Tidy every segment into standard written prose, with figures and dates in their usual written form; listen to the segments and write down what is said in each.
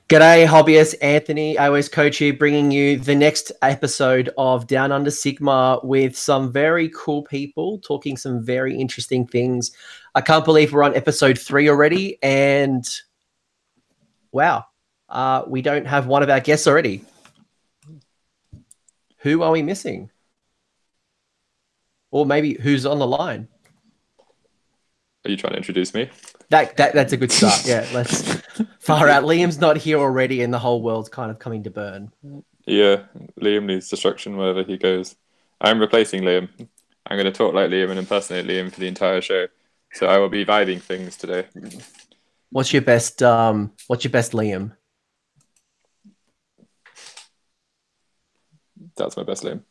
G'day, hobbyist Anthony, iOS coach here, bringing you the next episode of Down Under Sigmar with some very cool people talking some very interesting things. I can't believe we're on episode 3 already, and wow, we don't have one of our guests already. Who are we missing? Or maybe who's on the line? Are you trying to introduce me? That's a good start. Yeah, let's far out. Liam's not here already, and the whole world's kind of coming to burn. Yeah, Liam needs destruction wherever he goes. I'm replacing Liam. I'm going to talk like Liam and impersonate Liam for the entire show. So I will be vibing things today. What's your best Liam? That's my best Liam.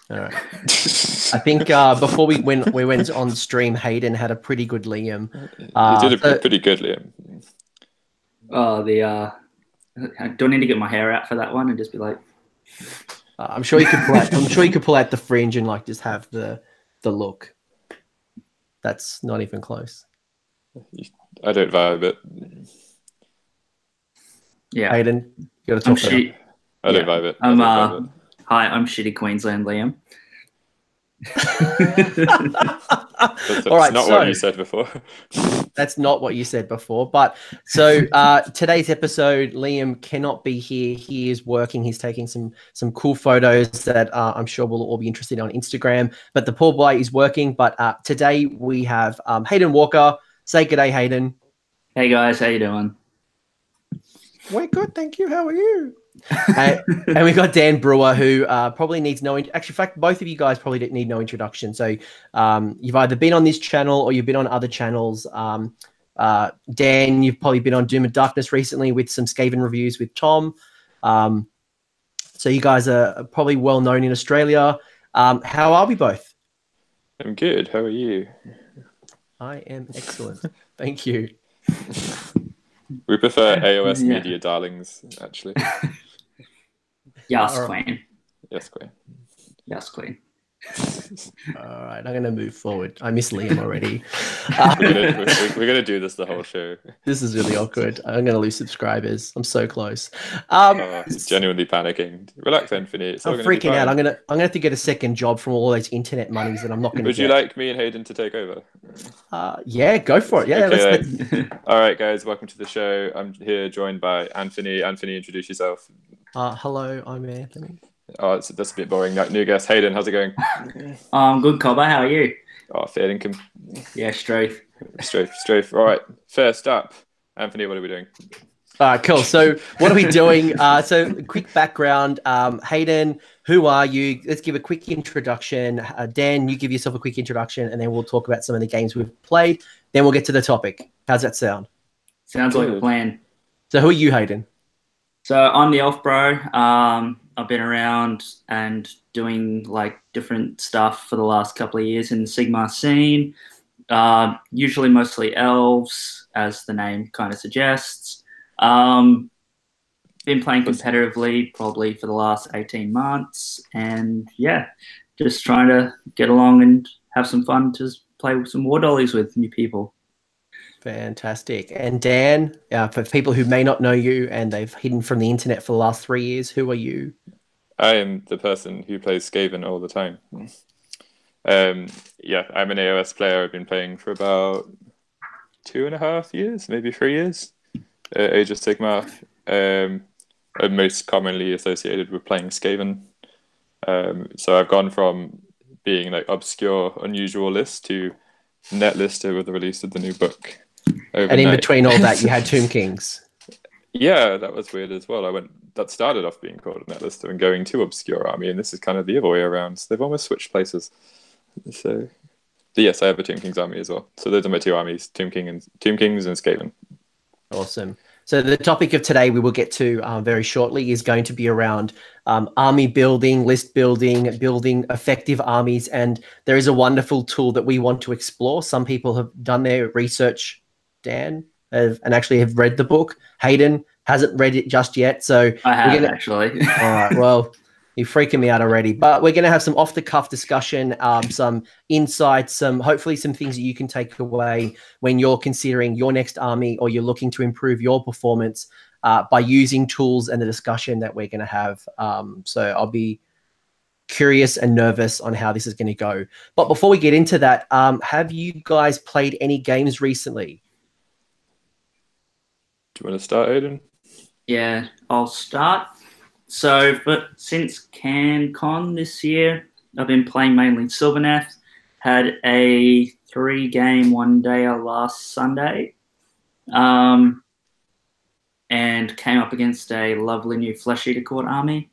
All right. I think before we went on stream, Hayden had a pretty good Liam. He did a pretty good Liam. Oh, do I need to get my hair out for that one and just be like? I'm sure you could pull out the fringe and like just have the look. That's not even close. I don't vibe it. Yeah, Hayden, you got to talk. I don't vibe it. Hi, I'm shitty Queensland Liam. That's All right, not what you said before. That's not what you said before. But so today's episode, Liam cannot be here. He is working. He's taking some cool photos that I'm sure we'll all be interested in on Instagram. But the poor boy is working. But today we have Hayden Walker. Say good day, Hayden. Hey guys, how you doing? We're good, thank you. How are you? And we got Dan Brewer, who probably needs actually, in fact, both of you guys probably didn't need no introduction. So you've either been on this channel or you've been on other channels. Dan, you've probably been on Doom and Darkness recently with some Skaven reviews with Tom. So you guys are probably well known in Australia. How are we both? I'm good. How are you? I am excellent. Thank you. We prefer AOS media darlings, actually. Yes, Queen. Yes, Queen. Yes, Queen. All right, I'm going to move forward. I miss Liam already. We're going to do this the whole show. This is really awkward. I'm going to lose subscribers. I'm so close. Genuinely panicking. Relax, Anthony. I'm freaking out. I'm going to have to get a second job from all those internet monies that I'm not going to Would you like me and Hayden to take over? Yeah, go for it. Yeah. Okay, all right, guys. Welcome to the show. I'm here joined by Anthony. Anthony, introduce yourself. Hello, I'm Anthony. Oh, that's a bit boring. New guest, Hayden. How's it going? Good, Cobber. How are you? Oh, fair income. Yeah, strafe. All right. First up, Anthony, what are we doing? All right, cool. So what are we doing? So quick background. Hayden, who are you? Let's give a quick introduction. Dan, you give yourself a quick introduction, and then we'll talk about some of the games we've played. Then we'll get to the topic. How's that sound? Sounds like a plan. So who are you, Hayden? So I'm the Aelf bro. I've been around and doing like different stuff for the last couple of years in the Sigmar scene. Usually mostly elves, as the name kind of suggests. Been playing competitively probably for the last 18 months. And yeah, just trying to get along and have some fun to play with some war dollies with new people. Fantastic. And Dan, for people who may not know you and they've hidden from the internet for the last 3 years, who are you? I am the person who plays Skaven all the time. Yeah, I'm an AOS player. I've been playing for about 2.5 years, maybe 3 years. Age of Sigmar. I'm most commonly associated with playing Skaven. So I've gone from being like obscure, unusual list to net lister with the release of the new book. Overnight. And in between all that, you had Tomb Kings. Yeah, that was weird as well. That started off being called a net lister and going to obscure army, and this is kind of the other way around. So they've almost switched places. So, but yes, I have a Tomb Kings army as well. So those are my two armies: Tomb Kings and Skaven. Awesome. So the topic of today we will get to very shortly is going to be around army building, list building, building effective armies. And there is a wonderful tool that we want to explore. Some people have done their research, Dan, and actually have read the book. Hayden hasn't read it just yet. So I have actually. All right, well, you're freaking me out already. But we're going to have some off-the-cuff discussion, some insights, hopefully some things that you can take away when you're considering your next army or you're looking to improve your performance. by using tools and the discussion that we're going to have. So I'll be curious and nervous on how this is going to go. But before we get into that, have you guys played any games recently? Do you want to start, Hayden? Yeah, I'll start. So, but since CanCon this year, I've been playing mainly Sylvaneth. Had a 3-game one-dayer last Sunday, and came up against a lovely new Flesh Eater Court army,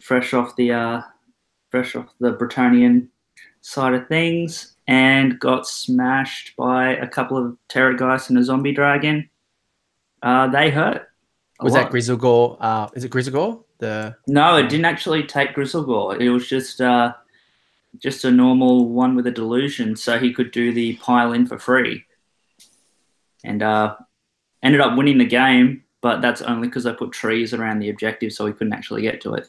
fresh off the Bretonnian side of things, and got smashed by a couple of Terrorgeist and a zombie dragon. They hurt. Was that Grizzlegore? Is it Grizzlegore? No, it didn't actually take Grizzlegore. It was just a normal one with a delusion, so he could do the pile in for free. And ended up winning the game, but that's only because I put trees around the objective, so he couldn't actually get to it.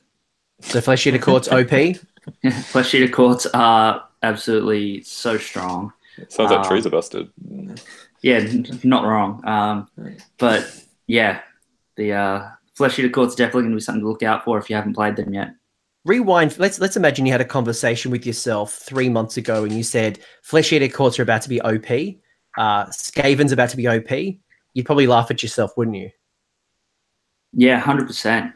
So Flesh Eater Court's OP? Flesh Eater Courts are absolutely so strong. Sounds like trees are busted. Yeah, not wrong. But yeah, the Flesh Eater Court's definitely going to be something to look out for if you haven't played them yet. Rewind. Let's imagine you had a conversation with yourself 3 months ago and you said Flesh Eater Courts are about to be OP, Skaven's about to be OP. You'd probably laugh at yourself, wouldn't you? Yeah, 100%.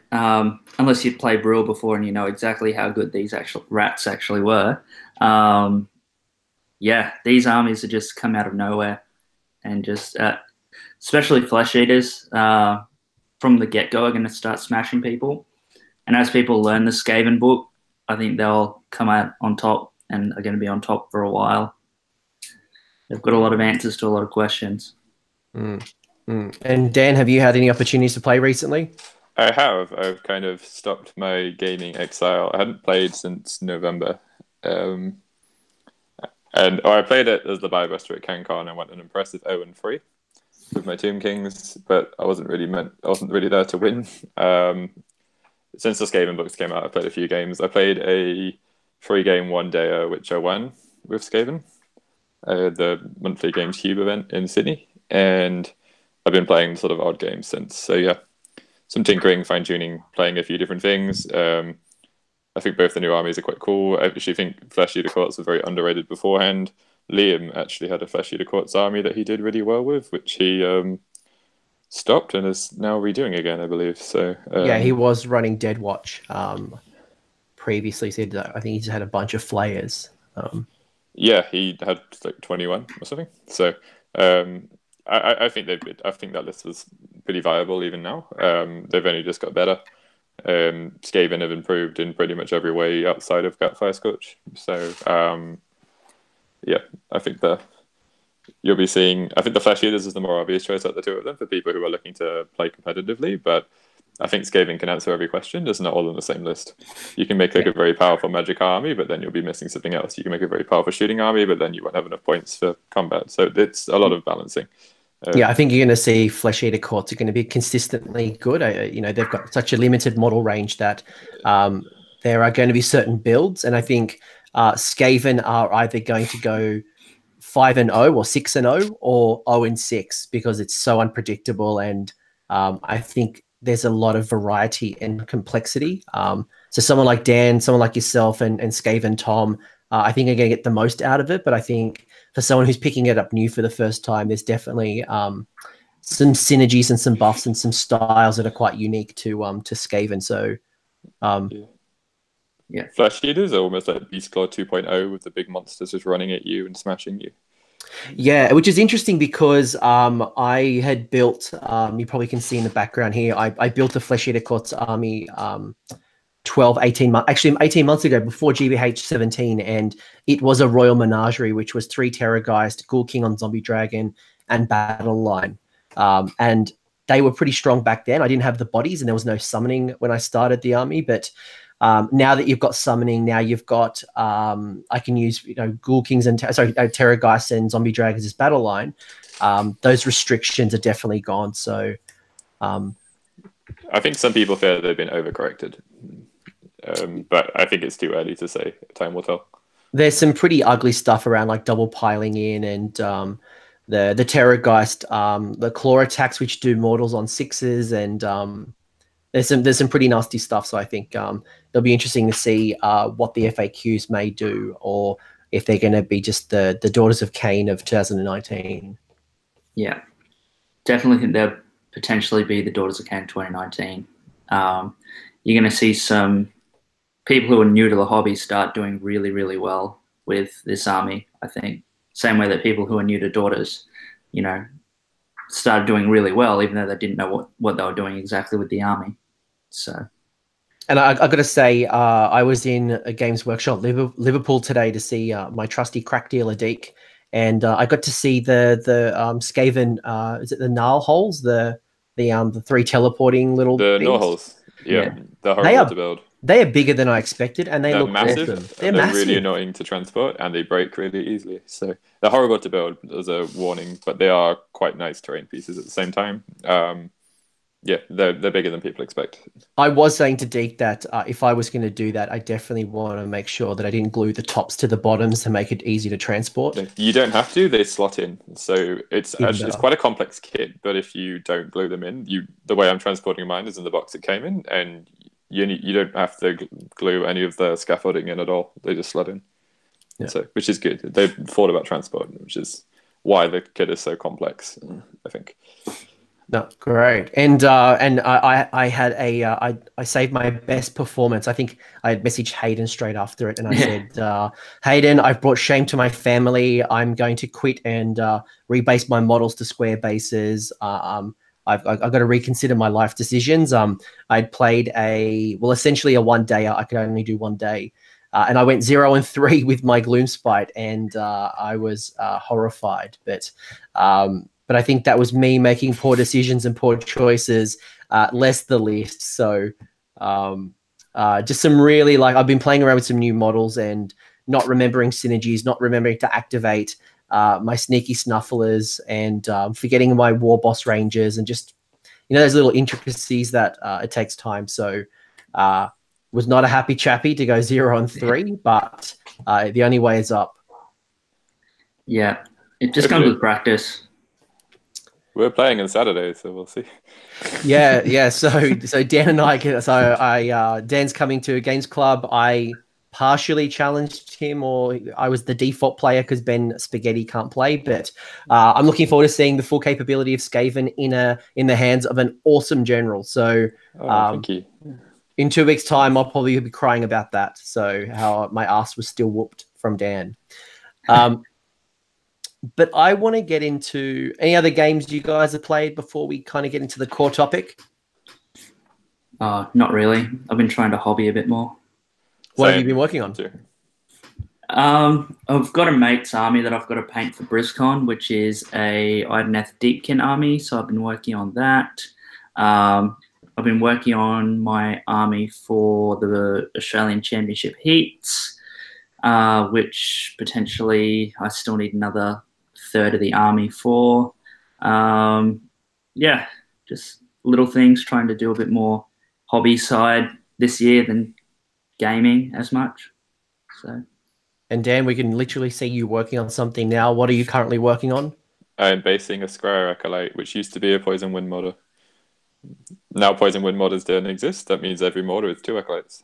Unless you've played Brewer before and you know exactly how good these actual rats actually were. Yeah, these armies have just come out of nowhere, and just especially Flesh Eaters from the get-go are going to start smashing people. And as people learn the Skaven book, I think they'll come out on top and are going to be on top for a while. They've got a lot of answers to a lot of questions. And Dan, have you had any opportunities to play recently? I have. I've kind of stopped my gaming exile. I hadn't played since November. I played it as the Biobuster at CanCon and went an impressive 0-3 with my Tomb Kings, but I wasn't really there to win. Since the Skaven books came out, I played a few games. I played a 3-game one-dayer, which I won with Skaven, the monthly Games Cube event in Sydney, and I've been playing sort of odd games since. So yeah, some tinkering, fine-tuning, playing a few different things. I think both the new armies are quite cool. I actually think Flesh Eater Courts were very underrated beforehand. Liam actually had a Flesh Eater Courts army that he did really well with, which he stopped and is now redoing again, I believe. So yeah, he was running Dead Watch previously. Said that I think he just had a bunch of flayers. Yeah, he had like 21 or something. So I think that list was pretty viable even now. They've only just got better. Skaven have improved in pretty much every way outside of Catfire Scorch. So yeah, I think you'll be seeing. I think the Flesh Eaters is the more obvious choice out of the two of them for people who are looking to play competitively. But I think Skaven can answer every question. It's not all on the same list. You can make like a very powerful magic army, but then you'll be missing something else. You can make a very powerful shooting army, but then you won't have enough points for combat. So it's a lot of balancing. Yeah, I think you're going to see Flesh Eater Courts are going to be consistently good. They've got such a limited model range that there are going to be certain builds, and I think Skaven are either going to go 5-0 or 6-0 or 0-6 because it's so unpredictable, and I think there's a lot of variety and complexity. So someone like Dan, someone like yourself, and Skaven Tom, I think are going to get the most out of it. But I think for someone who's picking it up new for the first time, there's definitely some synergies and some buffs and some styles that are quite unique to Skaven. So yeah. Flesh Eaters are almost like Beastclaw 2.0 with the big monsters just running at you and smashing you. Yeah, which is interesting because I had built, you probably can see in the background here, I built a Flesh Eater Courts army 18 months ago before GBH 17, and it was a Royal Menagerie, which was 3 Terrorgeist, Ghoul King on Zombie Dragon, and Battle Line. And they were pretty strong back then. I didn't have the bodies and there was no summoning when I started the army, but now that you've got summoning, now you've got I can use Ghoul Kings and Terrorgeist and Zombie Dragons as battle line. Those restrictions are definitely gone. So I think some people fear they've been overcorrected, but I think it's too early to say. Time will tell. There's some pretty ugly stuff around, like double piling in and the Terrorgeist, the claw attacks which do mortals on 6s, and there's some pretty nasty stuff. So I think it'll be interesting to see what the FAQs may do, or if they're going to be just the Daughters of Cain of 2019. Yeah, definitely think they'll potentially be the Daughters of Cain 2019. You're going to see some people who are new to the hobby start doing really, really well with this army, I think. Same way that people who are new to Daughters, you know, started doing really well, even though they didn't know what they were doing exactly with the army. So, and I got to say, I was in a Games Workshop Liverpool today to see my trusty crack dealer Deke, and I got to see the Skaven. Is it the Gnarl holes? The 3 teleporting little things? Gnarl holes. Yeah, they're horrible to build. They are bigger than I expected, and they look massive. Awesome. They're massive. Really annoying to transport, and they break really easily. So they're horrible to build as a warning, but they are quite nice terrain pieces at the same time. Yeah, they're bigger than people expect. I was saying to Deke that if I was going to do that, I definitely want to make sure that I didn't glue the tops to the bottoms to make it easy to transport. You don't have to; they slot in. So it's quite a complex kit. But if you don't glue them in, the way I'm transporting mine is in the box it came in, and you don't have to glue any of the scaffolding in at all. They just slot in. Yeah. So, which is good. They've thought about transport, which is why the kit is so complex, I think. No, great. And I had I saved my best performance. I think I had messaged Hayden straight after it, and I said, Hayden, I've brought shame to my family. I'm going to quit and rebase my models to square bases. I've got to reconsider my life decisions. I'd played essentially a 1 day. I could only do 1 day. And I went 0 and 3 with my Gloomspite, and I was horrified. But I think that was me making poor decisions and poor choices, less the least. So just some really, I've been playing around with some new models and not remembering synergies, not remembering to activate my sneaky snufflers, and forgetting my war boss rangers, and just, those little intricacies that it takes time. So was not a happy chappy to go 0 and 3, but the only way is up. Yeah, it just comes with practice. We're playing on Saturday, so we'll see. Yeah. So Dan and I, Dan's coming to a games club. I partially challenged him, or I was the default player because Ben Spaghetti can't play. But I'm looking forward to seeing the full capability of Skaven in the hands of an awesome general. So thank you. In 2 weeks' time, I'll probably be crying about that. So how my ass was still whooped from Dan. But I want to get into any other games you guys have played before we kind of get into the core topic. Not really. I've been trying to hobby a bit more. What have you been working on? I've got a mate's army that I've got to paint for Briscon, which is a Ideneth Deepkin army. So I've been working on that. I've been working on my army for the Australian Championship heats, which potentially I still need another third of the army for. Yeah, just little things, trying to do a bit more hobby side this year than gaming as much. So, and Dan, we can literally see you working on something now. What are you currently working on? I'm basing a square acolyte, which used to be a poison wind modder. Now poison wind modders don't exist. That means every modder is 2 acolytes.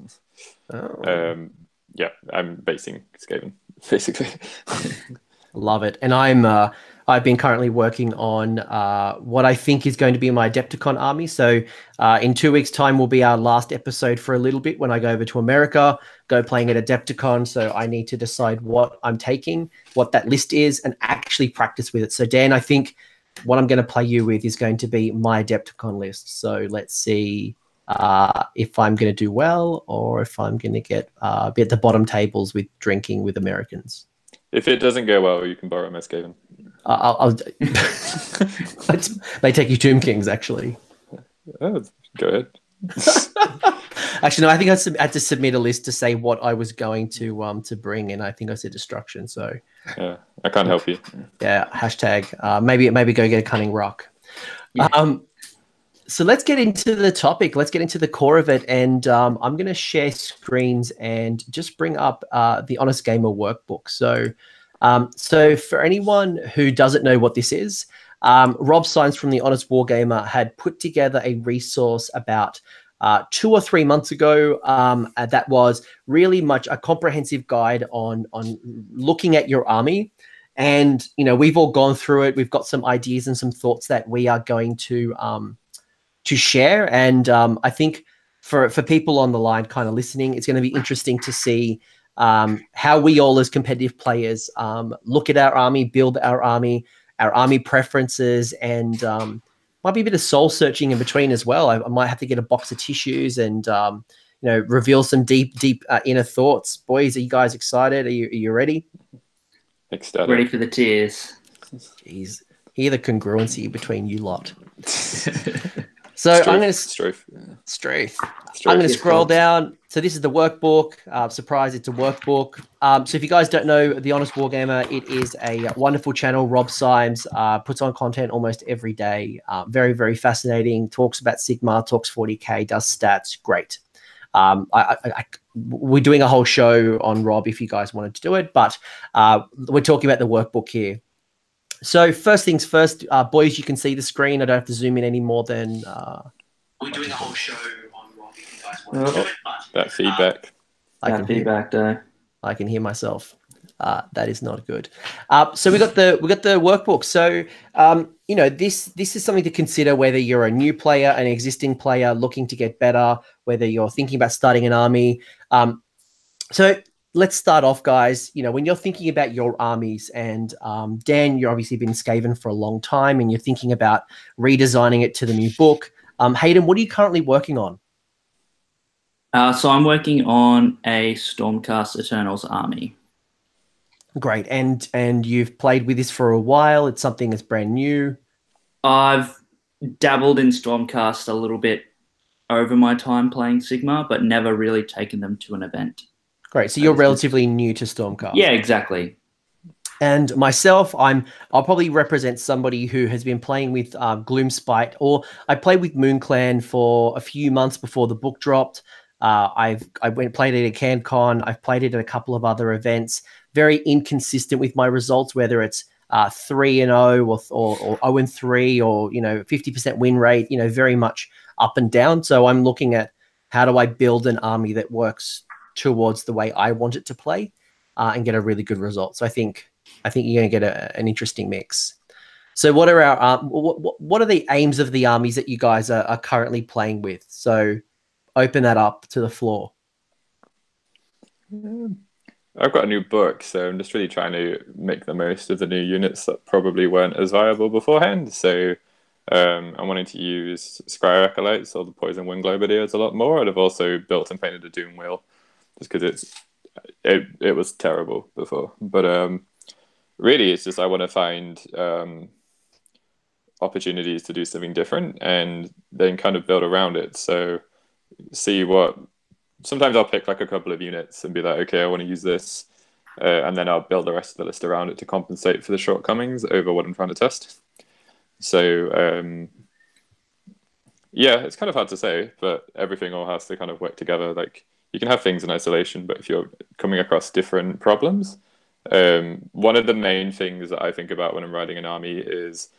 Oh. Yeah, I'm basing Skaven, basically. Love it. And I've been currently working on what I think is going to be my Adepticon army. So in 2 weeks' time will be our last episode for a little bit when I go over to America, go playing at Adepticon. So I need to decide what I'm taking, what that list is, and actually practice with it. So Dan, I think what I'm going to play you with is going to be my Adepticon list. So let's see if I'm going to do well, or if I'm going to get be at the bottom tables with drinking with Americans. If it doesn't go well, you can borrow my Skaven. I'll they take you Tomb Kings, actually. Oh, go ahead. Actually, no, I think I had to submit a list to say what I was going to bring, and I think I said destruction. So yeah, I can't help you. Yeah, hashtag maybe go get a cunning rock. Yeah. So let's get into the topic. Let's get into the core of it, and I'm going to share screens and just bring up the Honest Gamer workbook. So So for anyone who doesn't know what this is, Rob Science from the Honest Wargamer had put together a resource about 2 or 3 months ago that was really much a comprehensive guide on looking at your army. And, you know, we've all gone through it. We've got some ideas and some thoughts that we are going to share. And I think for people on the line kind of listening, it's going to be interesting to see how we all as competitive players look at our army, build our army preferences, and might be a bit of soul searching in between as well. I might have to get a box of tissues and you know, reveal some deep inner thoughts. Boys, are you guys excited? Are you ready? Ecstatic. Ready for the tears. Jeez, hear the congruency between you lot. So I'm going to Strafe. I'm going to scroll down. So this is the workbook. Surprise, it's a workbook. So if you guys don't know The Honest Wargamer, it is a wonderful channel. Rob Symes puts on content almost every day. Very, very fascinating. Talks about Sigmar, talks 40K, does stats. Great. We're doing a whole show on Rob if you guys wanted to do it, but we're talking about the workbook here. So first things first, boys, you can see the screen. I don't have to zoom in any more than... we're doing a whole show on Rob if you guys want to do it, but... That feedback. I can hear myself. That is not good. So we got the workbook. So you know, this is something to consider whether you're a new player, an existing player looking to get better, whether you're thinking about starting an army. So let's start off, guys. You know, when you're thinking about your armies, and Dan, you've obviously been Skaven for a long time, and you're thinking about redesigning it to the new book. Hayden, what are you currently working on? So I'm working on a Stormcast Eternals army. Great. And you've played with this for a while. It's something that's brand new. I've dabbled in Stormcast a little bit over my time playing Sigmar, but never really taken them to an event. Great. So you're relatively new to Stormcast. Yeah, exactly. And myself, I'll probably represent somebody who has been playing with Gloomspite, or I played with MoonClan for a few months before the book dropped. I played it at CanCon. I've played it at a couple of other events. Very inconsistent with my results, whether it's 3-0 or 0-3 or, you know, 50% win rate, you know, very much up and down. So I'm looking at how do I build an army that works towards the way I want it to play and get a really good result. So I think you're going to get an interesting mix. So what are our what are the aims of the armies that you guys are currently playing with? So open that up to the floor. I've got a new book, so I'm just really trying to make the most of the new units that probably weren't as viable beforehand. So I'm wanting to use Scryer Acolytes or the Poison Wind Globadiers a lot more. And I've also built and painted a Doom Wheel just because it was terrible before. But really, it's just I want to find opportunities to do something different and then kind of build around it. So see what... Sometimes I'll pick like a couple of units and be like, okay, I want to use this. And then I'll build the rest of the list around it to compensate for the shortcomings over what I'm trying to test. So, yeah, it's kind of hard to say, but everything all has to kind of work together. Like, you can have things in isolation, but if you're coming across different problems, one of the main things that I think about when I'm riding an army is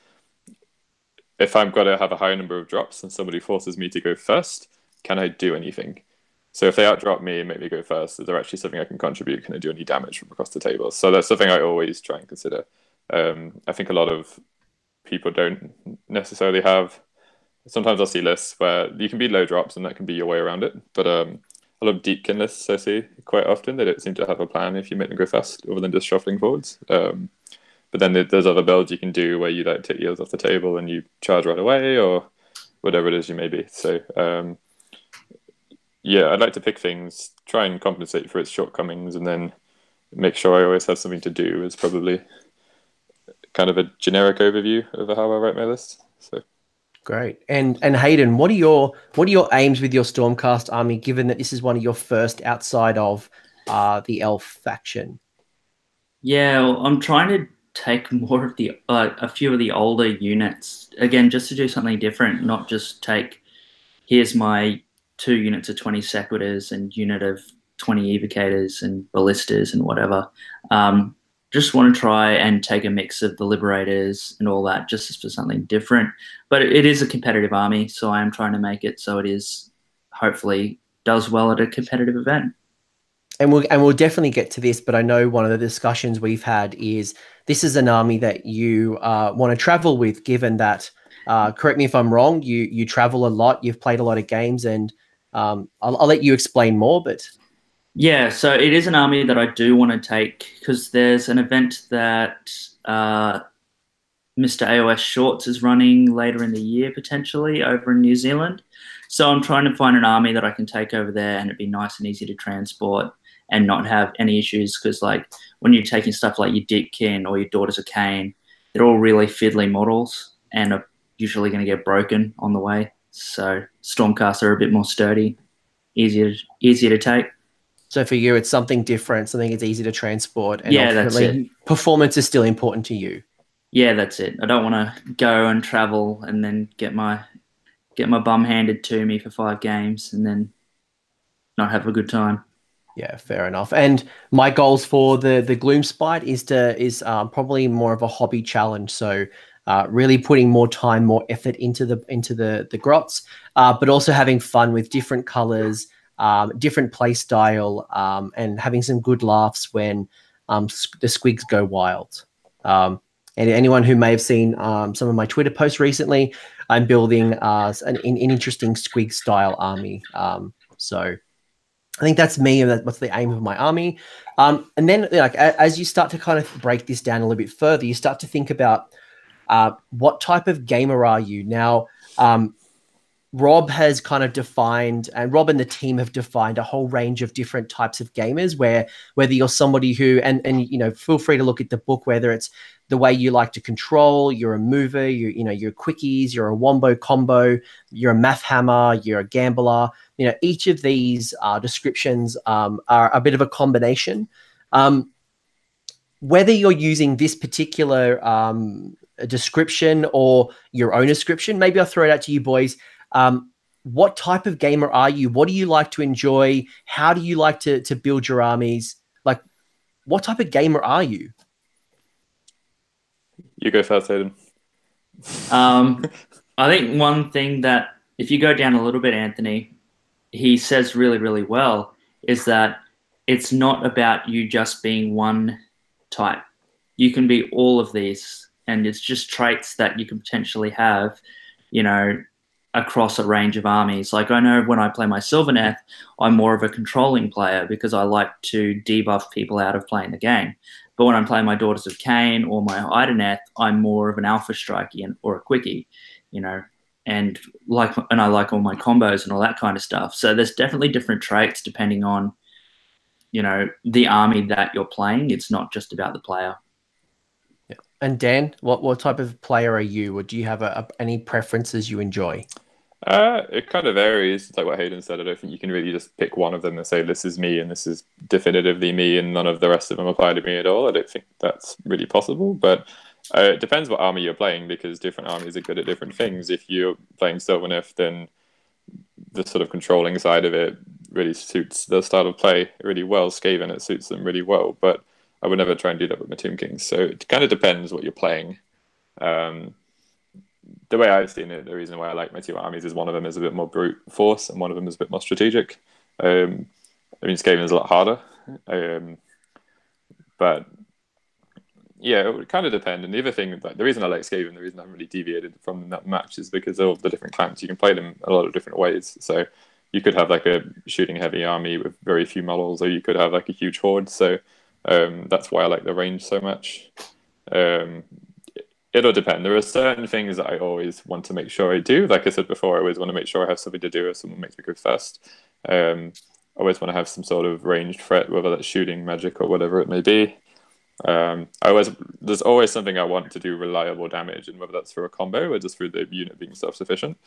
if I'm going to have a high number of drops and somebody forces me to go first, can I do anything? So if they outdrop me and make me go first, is there actually something I can contribute? Can I do any damage from across the table? So that's something I always try and consider. I think a lot of people don't necessarily have... Sometimes I'll see lists where you can be low drops and that can be your way around it. But a lot of deepkin lists I see quite often, they don't seem to have a plan if you make them go fast other than just shuffling forwards. But then there's other builds you can do where you like take yields off the table and you charge right away or whatever it is you may be. So... yeah, I'd like to pick things, try and compensate for its shortcomings, and then make sure I always have something to do is probably kind of a generic overview of how I write my list. So great. And Hayden, what are your aims with your Stormcast army, given that this is one of your first outside of the Aelf faction? Yeah, well, I'm trying to take more of the a few of the older units again, just to do something different, not just take here's my 2 units of 20 Sequitors and unit of 20 Evocators and Ballistas and whatever. just want to try and take a mix of the Liberators and all that just for something different. But it is a competitive army, so I am trying to make it so it is hopefully does well at a competitive event. And we'll definitely get to this, but I know one of the discussions we've had is this is an army that you want to travel with, given that, correct me if I'm wrong, you travel a lot, you've played a lot of games, and I'll let you explain more, but... Yeah, so it is an army that I do want to take because there's an event that Mr. AOS Shorts is running later in the year, potentially, over in New Zealand. So I'm trying to find an army that I can take over there and it'd be nice and easy to transport and not have any issues, because like when you're taking stuff like your Deepkin or your Daughters of Cain, they're all really fiddly models and are usually going to get broken on the way. So Stormcaster are a bit more sturdy, easier to take. So for you, it's something different, something that's easy to transport, and yeah, that's it. Performance is still important to you. Yeah, that's it. I don't want to go and travel and then get my bum handed to me for 5 games and then not have a good time. Yeah, fair enough. And my goals for the Gloomspite is probably more of a hobby challenge. So really putting more time, more effort into the grots, but also having fun with different colors, different play style, and having some good laughs when the squigs go wild. And anyone who may have seen some of my Twitter posts recently, I'm building an interesting squig style army. So I think that's me, and what's the aim of my army. And then, like, as you start to kind of break this down a little bit further, you start to think about what type of gamer are you now. Rob has kind of defined, and Rob and the team have defined a whole range of different types of gamers, whether you're somebody who, and you know, feel free to look at the book, whether it's the way you like to control, you're a mover, you're quickies, you're a wombo combo, you're a math hammer, you're a gambler. You know, each of these descriptions are a bit of a combination. Whether you're using this particular description or your own description, maybe I'll throw it out to you boys. What type of gamer are you? What do you like to enjoy? How do you like to build your armies? Like, what type of gamer are you? You go first, Hayden. I think one thing that, if you go down a little bit, Anthony, he says really, really well, is that it's not about you just being one type. You can be all of these, and it's just traits that you can potentially have, you know, across a range of armies. Like, I know when I play my Sylvaneth, I'm more of a controlling player because I like to debuff people out of playing the game. But when I'm playing my Daughters of Cain or my Ideneth, I'm more of an alpha strikey or a quickie, you know, and I like all my combos and all that kind of stuff. So there's definitely different traits depending on, you know, the army that you're playing. It's not just about the player. Yeah. And Dan, what type of player are you, or do you have any preferences you enjoy? It kind of varies. Like what Hayden said, I don't think you can really just pick one of them and say this is me and this is definitively me and none of the rest of them apply to me at all. I don't think that's really possible, but it depends what army you're playing, because different armies are good at different things. If you're playing Sylvaneth, then the sort of controlling side of it really suits their style of play really well. Skaven, it suits them really well, but I would never try and do that with my Tomb Kings. So it kind of depends what you're playing. The way I've seen it, the reason why I like my 2 armies is one of them is a bit more brute force and one of them is a bit more strategic. I mean, Skaven is a lot harder. But yeah, it would kind of depend. And the other thing, like the reason I like Skaven, the reason I haven't really deviated from that match is because of the different clans. You can play them a lot of different ways. So you could have like a shooting heavy army with very few models, or you could have like a huge horde. So that's why I like the range so much. It'll depend. There are certain things that I always want to make sure I do. Like I said before, I always want to make ssure I have something to do if someone makes me go first. I always want to have some sort of ranged threat, whether that's shooting, magic, or whatever it may be. There's always something I want to do reliable damage, and whether that's through a combo or just through the unit being self-sufficient.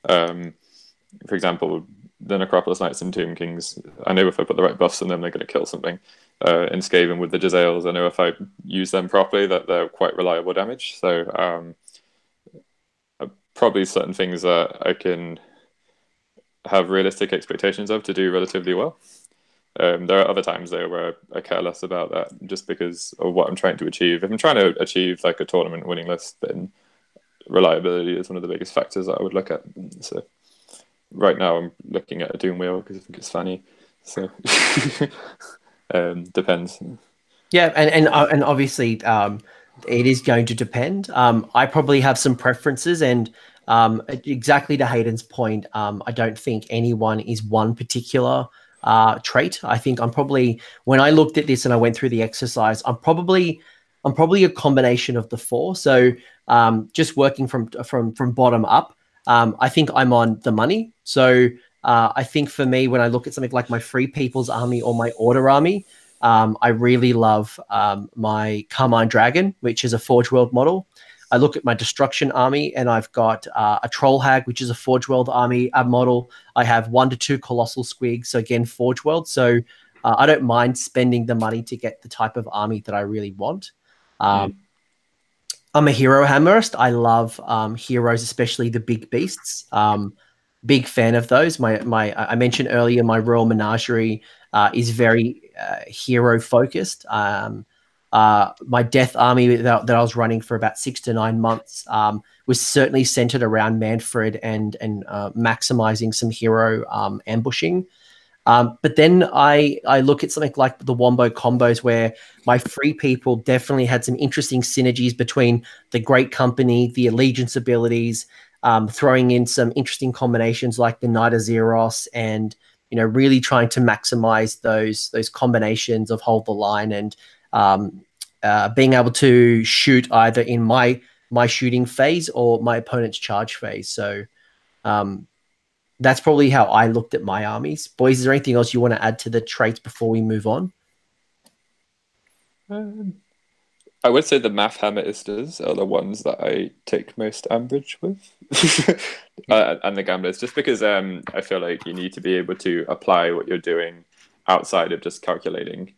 For example, the Necropolis Knights and Tomb Kings, I know if I put the right buffs on them, they're going to kill something. In Skaven with the Jezzails, I know if I use them properly that they're quite reliable damage. So probably certain things that I can have realistic expectations of to do relatively well. There are other times though where I care less about that just because of what I'm trying to achieve. If I'm trying to achieve like a tournament winning list, then reliability is one of the biggest factors that I would look at. So right now I'm looking at a Doom Wheel because I think it's funny. So depends. Yeah, and obviously it is going to depend. I probably have some preferences, and exactly to Hayden's point, I don't think anyone is one particular trait. I think I'm probably, when I looked at this and I went through the exercise, I'm probably a combination of the four. So just working from bottom up, I think I'm on the money. So I think for me, when I look at something like my Free People's Army or my Order Army, I really love my Carmine Dragon, which is a Forge World model. I look at my Destruction Army, and I've got a Troll Hag, which is a Forge World army model. I have 1 to 2 Colossal Squigs, so again, Forge World. So I don't mind spending the money to get the type of army that I really want. I'm a hero hammerist. I love heroes, especially the big beasts. Big fan of those. I mentioned earlier my Royal Menagerie is very hero focused. My Death Army that I was running for about 6 to 9 months was certainly centered around Manfred and maximizing some hero ambushing. But then I look at something like the Wombo combos, where my Free People definitely had some interesting synergies between the Great Company, the Allegiance abilities, throwing in some interesting combinations like the Knight of Zeros, and really trying to maximize those combinations of hold the line and being able to shoot either in my shooting phase or my opponent's charge phase. So that's probably how I looked at my armies. Boys, is there anything else you want to add to the traits before we move on? I would say the math hammeristas are the ones that I take most umbrage with, and the gamblers, just because I feel like you need to be able to apply what you're doing outside of just calculating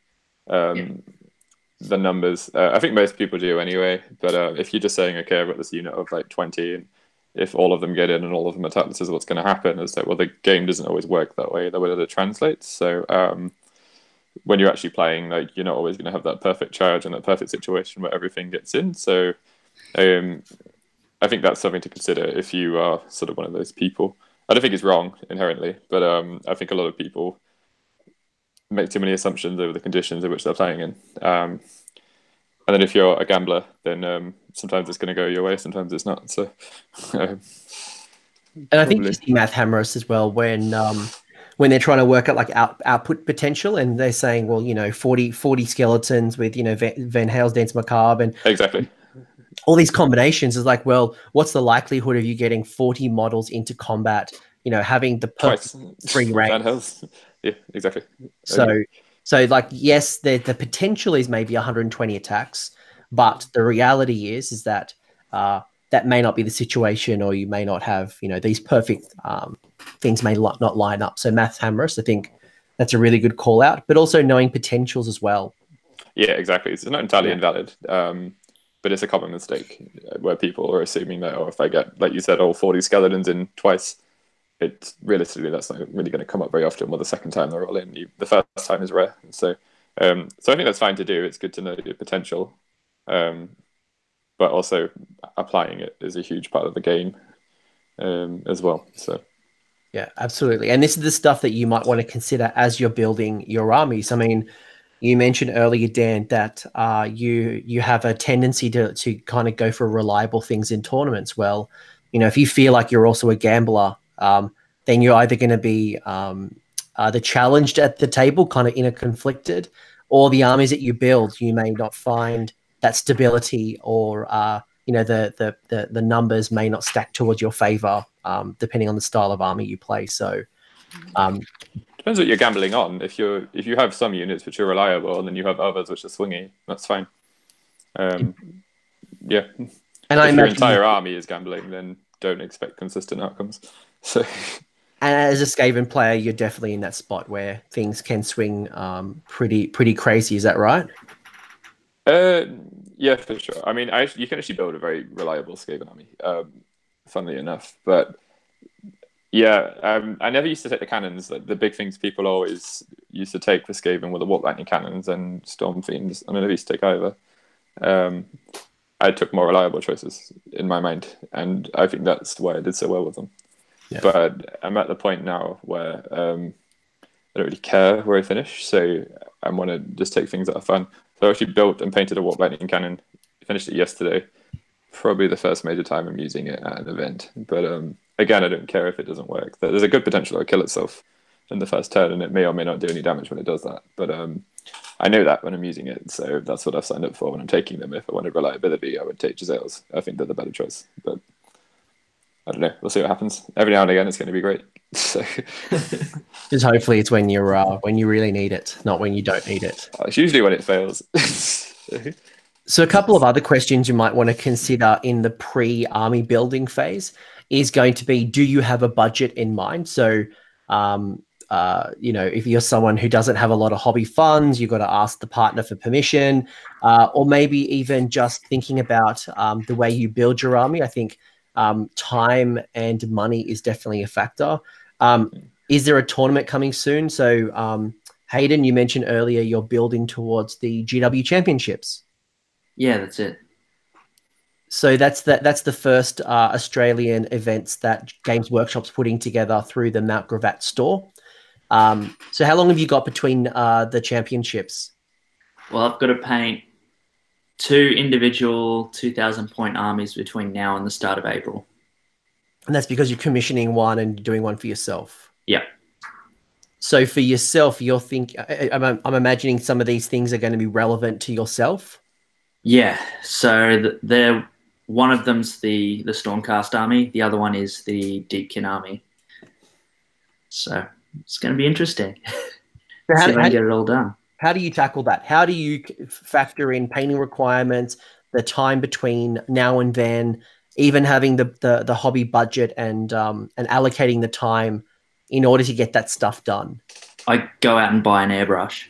the numbers. I think most people do anyway, but if you're just saying, okay, I've got this unit of like 20, and if all of them get in and all of them attack, this is what's going to happen. It's like, well, the game doesn't always work that way, the way that it translates. So when you're actually playing, like, you're not always going to have that perfect charge and that perfect situation where everything gets in. So I think that's something to consider if you are sort of one of those people. I don't think it's wrong inherently, but I think a lot of people make too many assumptions over the conditions in which they're playing in. And then if you're a gambler, then sometimes it's going to go your way, sometimes it's not. So, and I think you see math hammers as well when they're trying to work out like output potential, and they're saying, well, 40 skeletons with Van Hale's Dance Macabre and exactly all these combinations is like, well, what's the likelihood of you getting 40 models into combat? Having the perfect free range. Van Hale's. Yeah, exactly. So like, yes, the potential is maybe 120 attacks, but the reality is that that may not be the situation, or you may not have, these perfect things may not line up. So math hammerist, I think that's a really good call out, but also knowing potentials as well. Yeah, exactly. It's not entirely invalid, but it's a common mistake where people are assuming that, if I get, like you said, all 40 skeletons in twice, it's realistically that's not really going to come up very often. Well, the second time they're all in, the first time is rare. So I think that's fine to do. It's good to know your potential, but also applying it is a huge part of the game as well. So yeah, absolutely. And this is the stuff that you might want to consider as you're building your armies. I mean, you mentioned earlier, Dan, that you have a tendency to kind of go for reliable things in tournaments. Well, if you feel like you're also a gambler, then you're either going to be the challenged at the table, kind of inner conflicted, or the armies that you build, you may not find that stability, or the numbers may not stack towards your favor, depending on the style of army you play. So depends what you're gambling on. If you have some units which are reliable, and then you have others which are swingy, that's fine. Yeah. And if your entire army is gambling, then don't expect consistent outcomes. So, and as a Skaven player, you're definitely in that spot where things can swing pretty crazy. Is that right? Yeah, for sure. I mean, you can actually build a very reliable Skaven army, funnily enough. But Yeah, I never used to take the cannons. Like, the big things people always used to take for Skaven were the Warp Lightning cannons and Storm Fiends. I never used to take either. I took more reliable choices in my mind, and I think that's why I did so well with them. Yeah. But I'm at the point now where I don't really care where I finish, so I want to just take things that are fun. So I actually built and painted a Warp Lightning cannon. Finished it yesterday. Probably the first major time I'm using it at an event. But again, I don't care if it doesn't work. There's a good potential it'll kill itself in the first turn, and it may or may not do any damage when it does that. But I know that when I'm using it, so that's what I've signed up for when I'm taking them. If I wanted reliability, I would take Giselles. I think they're the better choice. But I don't know. We'll see what happens. Every now and again, it's going to be great. So just hopefully it's when you're when you really need it, not when you don't need it. It's usually when it fails. So a couple of other questions you might want to consider in the pre-army building phase is going to be, do you have a budget in mind? So, you know, if you're someone who doesn't have a lot of hobby funds, you've got to ask the partner for permission, or maybe even just thinking about the way you build your army. I think time and money is definitely a factor. Is there a tournament coming soon? So, Hayden, you mentioned earlier you're building towards the GW Championships. Yeah, that's it. So that's the first Australian events that Games Workshop's putting together through the Mount Gravatt store. So how long have you got between the championships? Well, I've got to paint 2 individual 2,000-point armies between now and the start of April. And that's because you're commissioning one and doing one for yourself. Yeah. So for yourself, you're thinking, I'm imagining some of these things are going to be relevant to yourself. Yeah, so they're one of them's the Stormcast army. The other one is the Deepkin army. So it's going to be interesting. So how to get it all done. How do you tackle that? How do you factor in painting requirements, the time between now and then, even having the hobby budget and allocating the time in order to get that stuff done? I go out and buy an airbrush.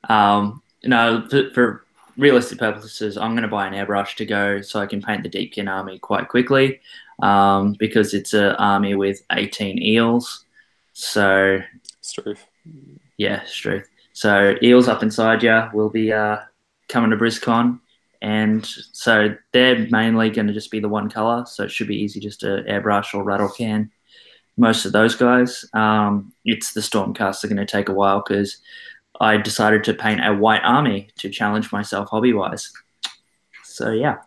No, for realistic purposes, I'm going to buy an airbrush to go so I can paint the Deepkin army quite quickly, because it's an army with 18 eels. So, Struth. Yeah, Struth. So eels up inside you will be coming to Briscon, and so they're mainly going to just be the one color. So it should be easy just to airbrush or rattle can most of those guys. It's the Stormcasts are going to take a while because I decided to paint a white army to challenge myself hobby-wise. So, yeah.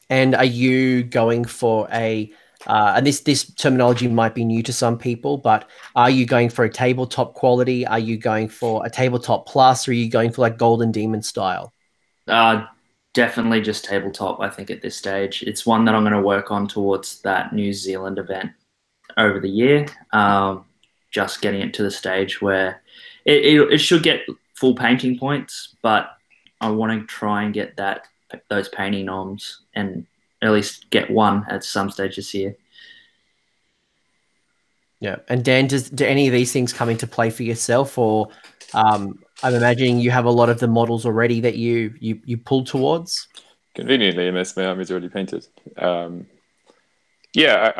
And are you going for a, and this terminology might be new to some people, but are you going for a tabletop quality? Are you going for a tabletop plus, or are you going for like Golden Demon style? Definitely just tabletop, I think, at this stage. It's one that I'm going to work on towards that New Zealand event over the year. Just getting it to the stage where it should get full painting points, but I want to try and get those painting noms and at least get one at some stage this year. Yeah. And Dan, do any of these things come into play for yourself, or I'm imagining you have a lot of the models already that you pull towards? Conveniently, most of my army's already painted. Yeah,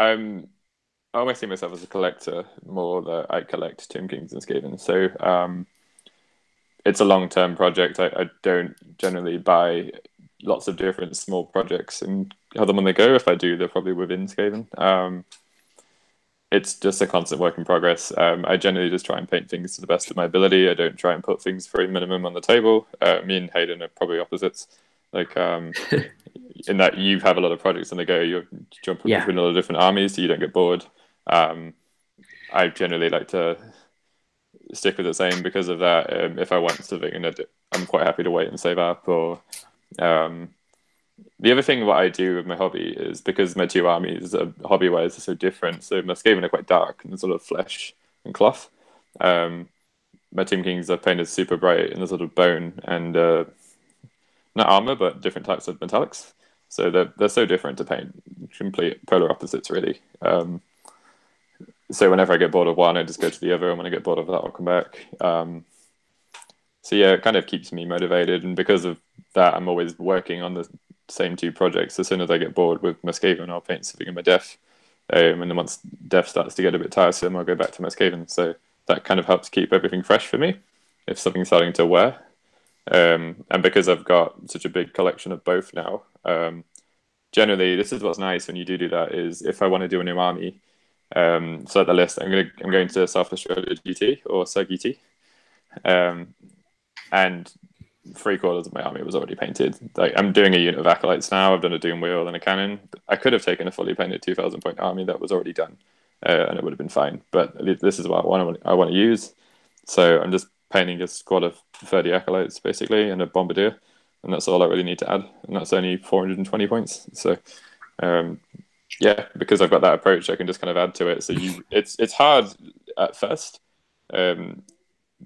I almost see myself as a collector more that I collect Tomb Kings and Skaven. So it's a long-term project. I don't generally buy lots of different small projects and have them when they go. If I do, they're probably within Skaven. It's just a constant work in progress. I generally just try and paint things to the best of my ability. I don't try and put things for a minimum on the table. Me and Hayden are probably opposites. Like, in that you have a lot of projects on the go, you're jumping between a lot of different armies, so you don't get bored. I generally like to stick with the same because of that. If I want something, and I'm quite happy to wait and save up. Or the other thing what I do with my hobby is, because my 2 armies hobby-wise are so different. So my Skaven are quite dark and sort of flesh and cloth. My Tomb Kings are painted super bright and there's sort of bone and not armor, but different types of metallics. So they're so different to paint, complete polar opposites, really. So whenever I get bored of one, I just go to the other, and when I get bored of that, I'll come back. So yeah, it kind of keeps me motivated, and because of that, I'm always working on the same two projects. As soon as I get bored with my Skaven, I'll paint something in my Def. And then once Def starts to get a bit tiresome, I'll go back to my Skaven. So that kind of helps keep everything fresh for me if something's starting to wear. And because I've got such a big collection of both now, generally, this is what's nice when you do that, is if I want to do a new army, so at the list, I'm going to South Australia GT or SUG ET, and 3/4 of my army was already painted. Like, I'm doing a unit of acolytes now. I've done a doom wheel and a cannon. I could have taken a fully painted 2,000 point army that was already done, and it would have been fine. But this is what I want to use. So I'm just painting a squad of 30 acolytes basically and a bombardier, and that's all I really need to add. And that's only 420 points. So yeah, because I've got that approach, I can just kind of add to it. So it's hard at first.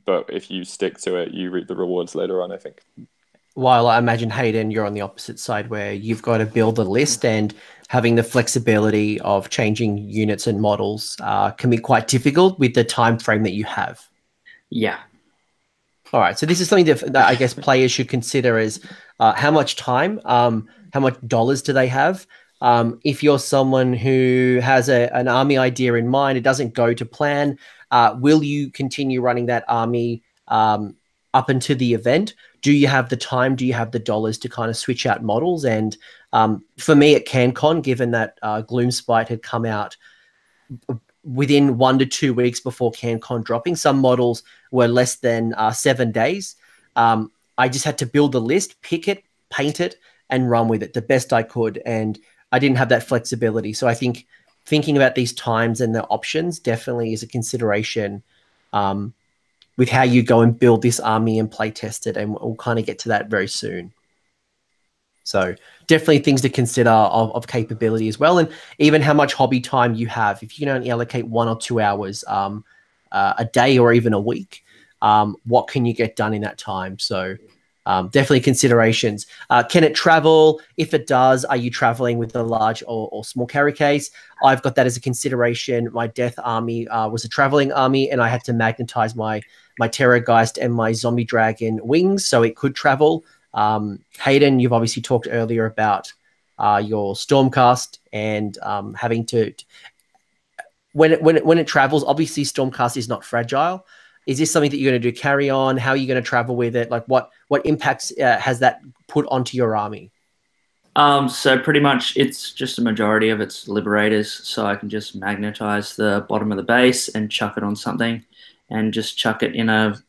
But if you stick to it, you reap the rewards later on, I think. While I imagine, Hayden, you're on the opposite side where you've got to build a list, and having the flexibility of changing units and models can be quite difficult with the time frame that you have. Yeah. All right. So this is something that I guess players should consider is how much time, how much dollars do they have? If you're someone who has an army idea in mind, it doesn't go to plan, will you continue running that army up until the event? Do you have the time? Do you have the dollars to kind of switch out models? And for me at CanCon, given that Gloomspite had come out within 1 to 2 weeks before CanCon dropping, some models were less than 7 days. I just had to build the list, pick it, paint it, and run with it the best I could. And I didn't have that flexibility. So I think thinking about these times and the options definitely is a consideration with how you go and build this army and play test it. And we'll kind of get to that very soon. So definitely things to consider of capability as well. And even how much hobby time you have. If you can only allocate 1 or 2 hours a day or even a week, what can you get done in that time? So definitely considerations. Can it travel? If it does, are you traveling with a large or small carry case? I've got that as a consideration. My Death army was a traveling army, and I had to magnetize my Terrorgeist and my Zombie Dragon wings so it could travel. Hayden, you've obviously talked earlier about your Stormcast and having to when it travels. Obviously, Stormcast is not fragile. Is this something that you're going to do carry on? How are you going to travel with it? Like what impacts has that put onto your army? So pretty much it's just a majority of its liberators. So I can just magnetize the bottom of the base and chuck it on something and just chuck it in a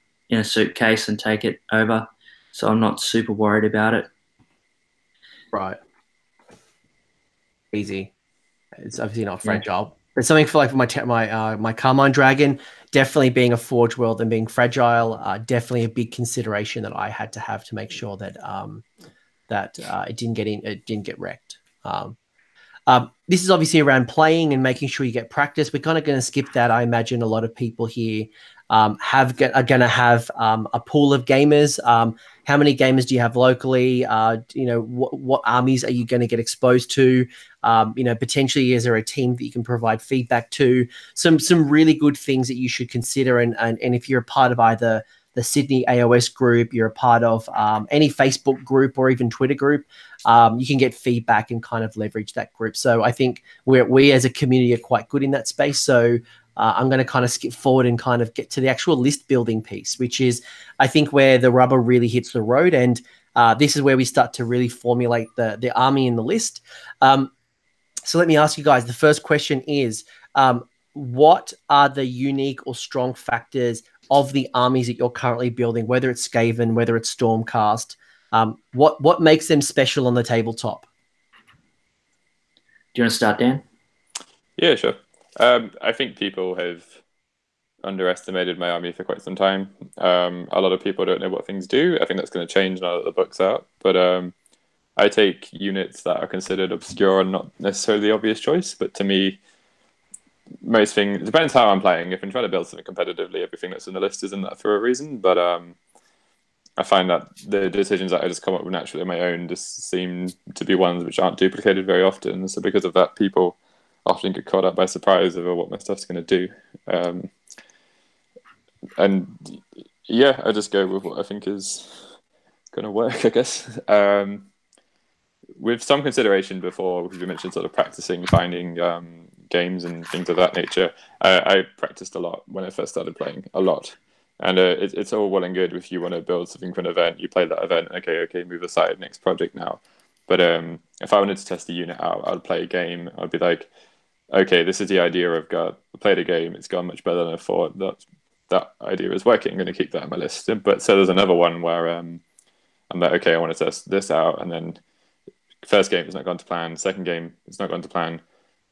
suitcase and take it over. So I'm not super worried about it. Right. Easy. It's obviously not fragile. But something for like my Carmine Dragon, definitely being a Forge World and being fragile, definitely a big consideration that I had to have to make sure that it didn't get wrecked. This is obviously around playing and making sure you get practice. We're kind of going to skip that. I imagine a lot of people here are going to have a pool of gamers. How many gamers do you have locally? What armies are you going to get exposed to? Potentially, is there a team that you can provide feedback to? Some really good things that you should consider. And if you're a part of either the Sydney AOS group, you're a part of any Facebook group or even Twitter group, you can get feedback and kind of leverage that group. So I think we as a community are quite good in that space. So I'm going to kind of skip forward and kind of get to the actual list building piece, which is, I think, where the rubber really hits the road. And this is where we start to really formulate the army in the list. So let me ask you guys, the first question is, what are the unique or strong factors of the armies that you're currently building, whether it's Skaven, whether it's Stormcast? What makes them special on the tabletop? Do you want to start, Dan? Yeah, sure. I think people have underestimated my army for quite some time. A lot of people don't know what things do. I think that's going to change now that the book's out. But I take units that are considered obscure and not necessarily the obvious choice. But to me, most things, it depends how I'm playing. If I'm trying to build something competitively, everything that's in the list isn't that for a reason. But I find that the decisions that I just come up with naturally on my own just seem to be ones which aren't duplicated very often. So because of that, people often get caught up by surprise over what my stuff's going to do. And yeah, I just go with what I think is going to work, I guess. with some consideration before, because you mentioned sort of practicing, finding games and things of that nature. I practiced a lot when I first started playing, a lot. And it's all well and good if you want to build something for an event, you play that event, okay, move aside, next project now. But if I wanted to test a unit out, I'd play a game, I'd be like, okay, this is the idea I've got. I played a game, it's gone much better than I thought. That idea is working, I'm going to keep that on my list. But so there's another one where I'm like, okay, I want to test this out, and then first game has not gone to plan, second game it's not gone to plan.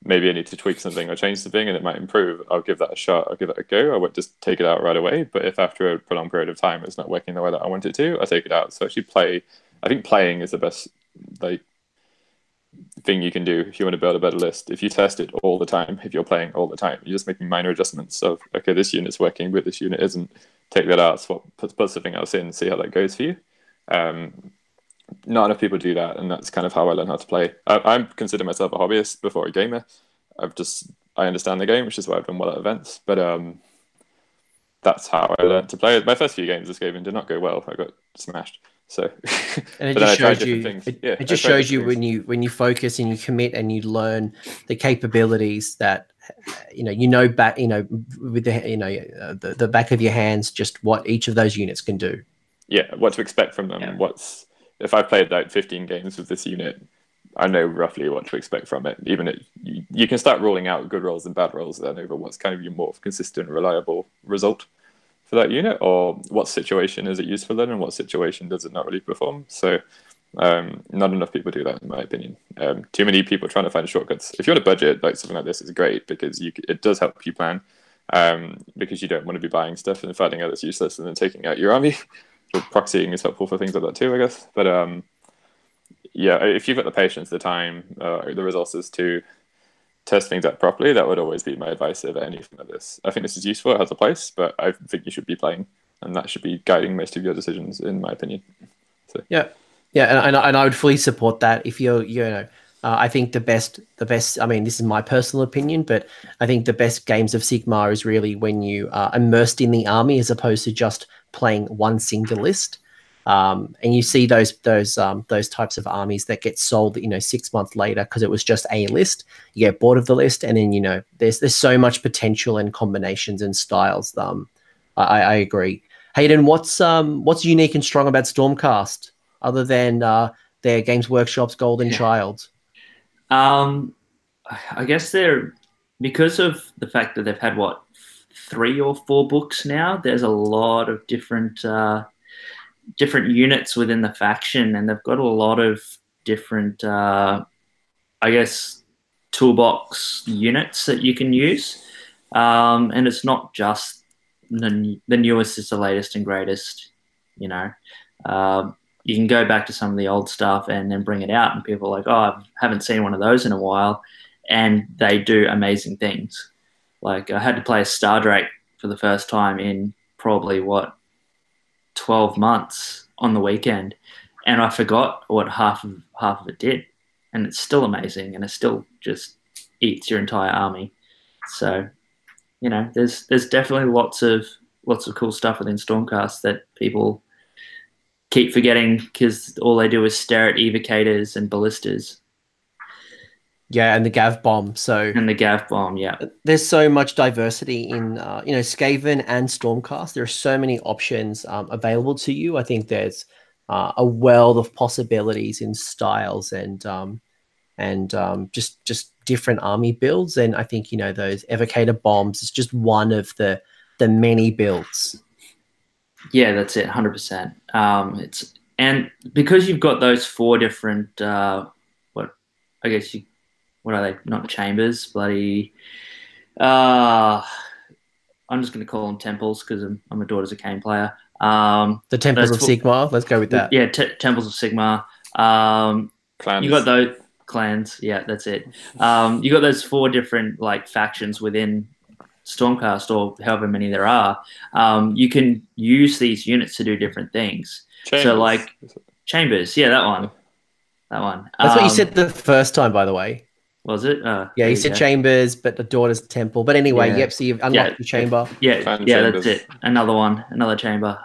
Maybe I need to tweak something or change something and it might improve. I'll give that a shot. I'll give it a go. I won't just take it out right away. But if after a prolonged period of time it's not working the way that I want it to, I take it out. So actually I think playing is the best thing you can do if you want to build a better list. If you test it all the time, if you're playing all the time, you're just making minor adjustments of, okay, this unit's working, but this unit isn't. Take that out, put something else in, see how that goes for you. Not enough people do that, and that's kind of how I learn how to play. I consider myself a hobbyist before a gamer. I understand the game, which is why I've done well at events. But that's how I learned to play. My first few games of Skaven did not go well. I got smashed. So, and it just shows you when you focus and you commit and you learn the capabilities that back with the back of your hands, just what each of those units can do. Yeah, what to expect from them. Yeah. If I've played like 15 games with this unit, I know roughly what to expect from it. You can start ruling out good rolls and bad rolls then over what's kind of your more consistent, reliable result for that unit, or what situation is it useful in and what situation does it not really perform. So not enough people do that, in my opinion. Too many people trying to find shortcuts. If you're on a budget, like something like this is great because it does help you plan, because you don't want to be buying stuff and finding out it's useless and then taking out your army. Proxying is helpful for things like that too, I guess. But yeah, if you've got the patience, the time, the resources to test things out properly, that would always be my advice over anything like this. I think this is useful, it has a place, but I think you should be playing, and that should be guiding most of your decisions, in my opinion. So. Yeah, and I would fully support that. If I think the best. I mean, this is my personal opinion, but I think the best games of Sigmar is really when you are immersed in the army as opposed to just playing one single list. And you see those types of armies that get sold, 6 months later because it was just a list. You get bored of the list, and then there's so much potential and combinations and styles. I agree. Hayden, what's unique and strong about Stormcast other than their Games Workshop's Golden Child? I guess because of the fact that they've had 3 or 4 books now, there's a lot of different units within the faction, and they've got a lot of different toolbox units that you can use, and it's not just the newest, it's the latest and greatest. You can go back to some of the old stuff and then bring it out, and people are like, oh, I haven't seen one of those in a while, and they do amazing things. Like, I had to play a Stardrake for the first time in probably 12 months on the weekend, and I forgot what half of it did, and it's still amazing, and it still just eats your entire army. So, there's definitely lots of cool stuff within Stormcast that people keep forgetting because all they do is stare at evocators and ballistas. Yeah, and the Gav bomb. And the Gav bomb, yeah. There's so much diversity in Skaven and Stormcast. There are so many options available to you. I think there's a world of possibilities in styles and just different army builds. And I think those evocator bombs is just one of the many builds. Yeah, that's it, 100%. And because you've got those 4 different what are they? Not chambers, bloody. I'm just going to call them temples because I'm a Daughters of Cain player. The Temples of Sigmar. Let's go with that. Yeah, Temples of Sigmar. Clans. You got those clans. Yeah, that's it. You got those 4 different factions within Stormcast, or however many there are. You can use these units to do different things. Chambers. So chambers. Yeah, that one. That's what you said the first time, by the way. Was it? Yeah, you said chambers, but the Daughter's Temple. But anyway, yep, so you've unlocked your chamber. Yeah, that's it. Another one, another chamber.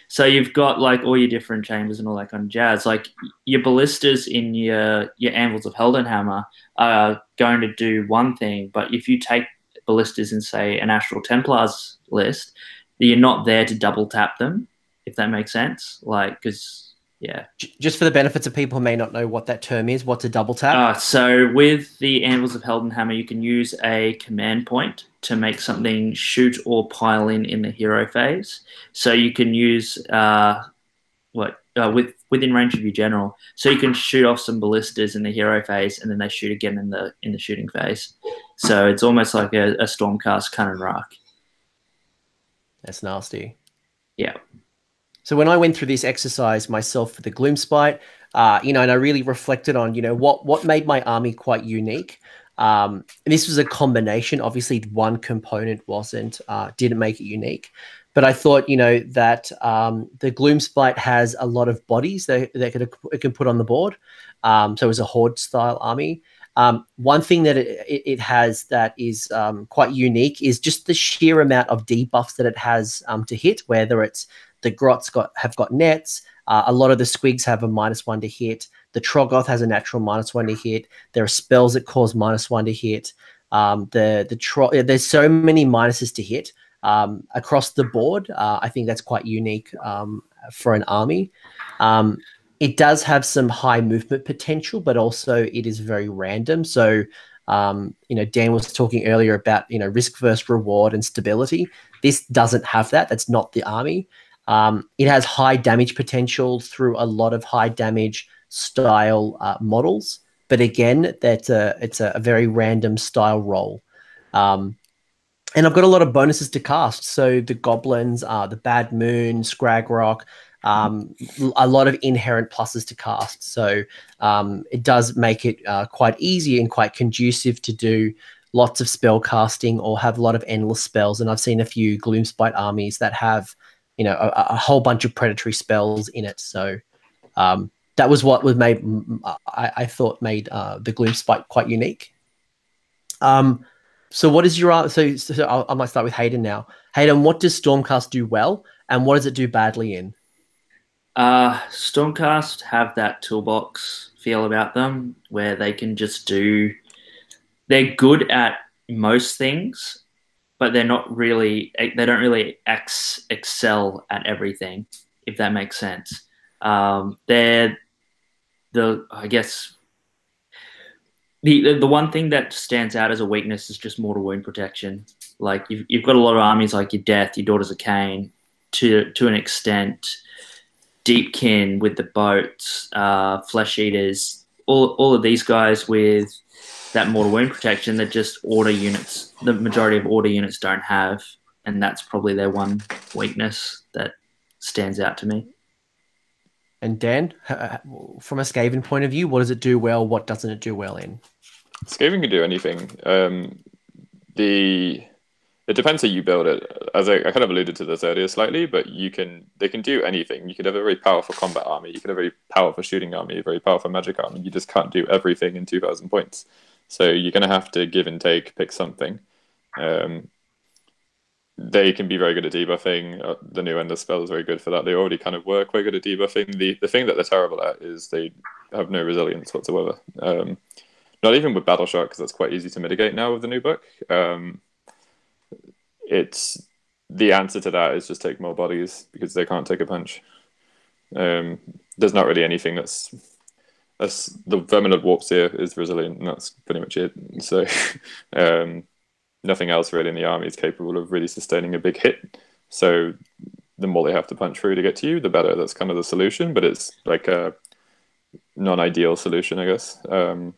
So you've got like all your different chambers and all that kind of jazz. Like your ballistas in your anvils of Heldenhammer are going to do one thing, but if you take ballistas in, say, an Astral Templars list, you're not there to double tap them, if that makes sense. Like, because yeah. Just for the benefits of people who may not know what that term is, what's a double tap? So with the Anvils of Heldenhammer, you can use a command point to make something shoot or pile in the hero phase. So you can use within range of your general. So you can shoot off some ballistas in the hero phase, and then they shoot again in the shooting phase. So it's almost like a Stormcast Cannon Rock. That's nasty. Yeah. So when I went through this exercise myself for the Gloomspite, and I really reflected on, what made my army quite unique. And this was a combination. Obviously, one component didn't make it unique. But I thought, that the Gloomspite has a lot of bodies that it can put on the board. So it was a horde-style army. One thing that it has that is quite unique is just the sheer amount of debuffs that it has to hit, whether it's the Grots have got nets. A lot of the Squigs have a -1 to hit. The Troggoth has a natural -1 to hit. There are spells that cause -1 to hit. There's so many minuses to hit across the board. I think that's quite unique for an army. It does have some high movement potential, but also it is very random. So, Dan was talking earlier about, risk versus reward and stability. This doesn't have that. That's not the army. It has high damage potential through a lot of high damage style models. But again, it's a very random style roll. And I've got a lot of bonuses to cast. So the Goblins, the Bad Moon, Scragrock, a lot of inherent pluses to cast. So it does make it quite easy and quite conducive to do lots of spell casting or have a lot of endless spells. And I've seen a few Gloomspite armies that have, a whole bunch of predatory spells in it. So that was what was made, I thought made the Gloomspite quite unique. So what is your, so I might start with Hayden now. Hayden, what does Stormcast do well and what does it do badly in? Stormcast have that toolbox feel about them where they can just they're good at most things, but they don't really excel at everything, if that makes sense. They're I guess the one thing that stands out as a weakness is just mortal wound protection. Like you've got a lot of armies like your Death, your Daughters of Cain, to an extent, Deepkin with the boats, Flesh Eaters, all of these guys with that mortal wound protection that just order units, the majority of order units don't have, and that's probably their one weakness that stands out to me. And Dan, from a Skaven point of view, what does it do well? What doesn't it do well in? Skaven can do anything. It depends how you build it. As I kind of alluded to this earlier slightly, but they can do anything. You could have a very powerful combat army. You could have a very powerful shooting army, a very powerful magic army. You just can't do everything in 2,000 points. So you're going to have to give and take, pick something. They can be very good at debuffing. The new Ender spell is very good for that. They already kind of work very good at debuffing. The thing that they're terrible at is they have no resilience whatsoever. Not even with Battle Shock, because that's quite easy to mitigate now with the new book. It's the answer to that is just take more bodies because they can't take a punch. There's not really anything that's the Verminid Warpseer is resilient, and that's pretty much it. So nothing else really in the army is capable of really sustaining a big hit. So the more they have to punch through to get to you, the better. That's kind of the solution, but it's like a non-ideal solution, I guess. So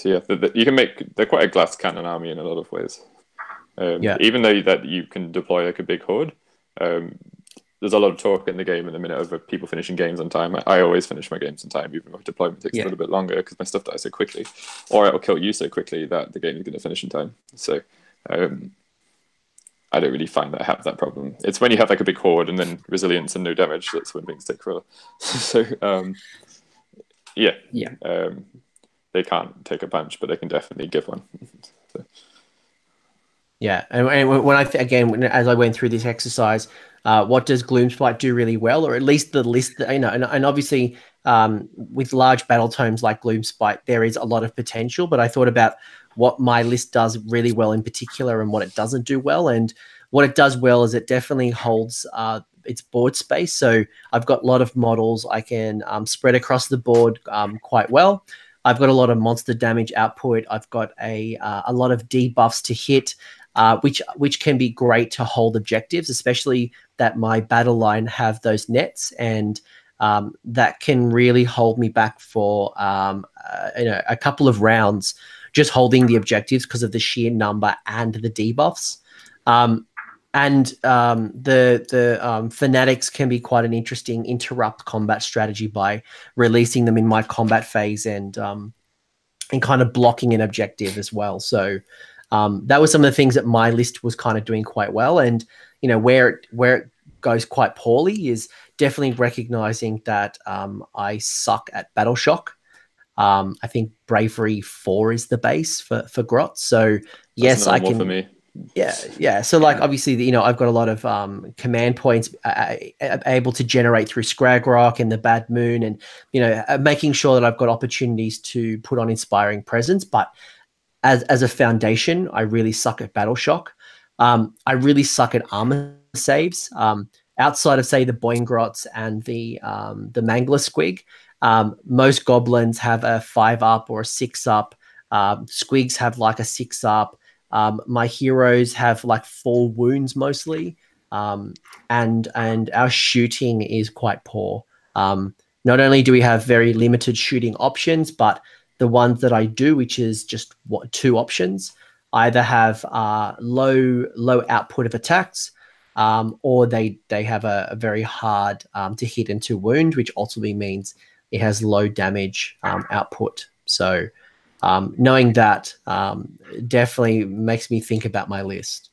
yeah, you can they're quite a glass cannon army in a lot of ways. Even though that you can deploy like a big horde, there's a lot of talk in the game in the minute of people finishing games on time. I always finish my games on time, even if deployment takes a little bit longer because my stuff dies so quickly, or it'll kill you so quickly that the game is going to finish in time. So I don't really find that I have that problem. It's when you have like a big horde and then resilience and no damage, that's when things take forever. So they can't take a punch, but they can definitely give one. So. Yeah, and when as I went through this exercise, what does Gloomspite do really well, or at least the list that, and obviously with large battle tomes like Gloomspite, there is a lot of potential, but I thought about what my list does really well in particular and what it doesn't do well. And what it does well is it definitely holds its board space. So I've got a lot of models I can spread across the board quite well. I've got a lot of monster damage output. I've got a lot of debuffs to hit, which can be great to hold objectives, especially that my battle line have those nets, and that can really hold me back for a couple of rounds, just holding the objectives because of the sheer number and the debuffs. The fanatics can be quite an interesting interrupt combat strategy by releasing them in my combat phase and kind of blocking an objective as well. So that was some of the things that my list was kind of doing quite well. And where it goes quite poorly is definitely recognizing that I suck at battle shock. I think bravery 4 is the base for Grot. So yes, I can. For me. Yeah. So like obviously, I've got a lot of command points able to generate through Scragrock and the Bad Moon, and making sure that I've got opportunities to put on Inspiring Presence. But as a foundation, I really suck at battle shock. I really suck at armor saves. Outside of say the Boingrots and the Mangler Squig, most goblins have a 5-up or a 6-up. Squigs have like a 6-up. My heroes have like 4 wounds mostly, and our shooting is quite poor. Not only do we have very limited shooting options, but the ones that I do, which is just 2 options, either have low output of attacks, or they have a very hard to hit and to wound, which ultimately means it has low damage output. So knowing that definitely makes me think about my list.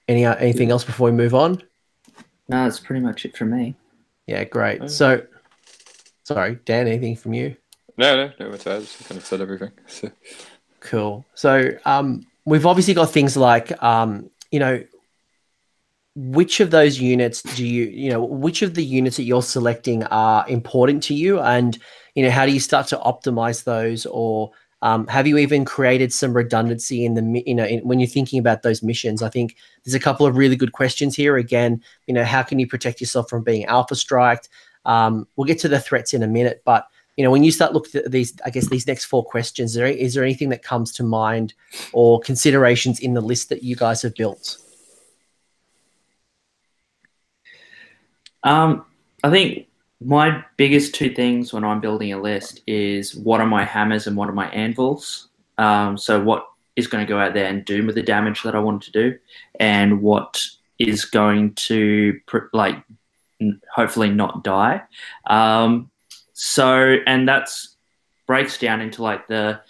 Anything else before we move on? No, that's pretty much it from me. Yeah, great. So, sorry, Dan, anything from you? No, it's I just kind of said everything. So. Cool. So we've obviously got things like, which of those units which of the units that you're selecting are important to you, and how do you start to optimize those, or have you even created some redundancy in the when you're thinking about those missions? I think there's a couple of really good questions here. Again, how can you protect yourself from being alpha striked? We'll get to the threats in a minute, but when you start looking at these, I guess these next 4 questions, is there anything that comes to mind or considerations in the list that you guys have built? I think my biggest 2 things when I'm building a list is what are my hammers and what are my anvils. So what is going to go out there and do with the damage that I want to do, and what is going to hopefully not die. And that's breaks down into like the,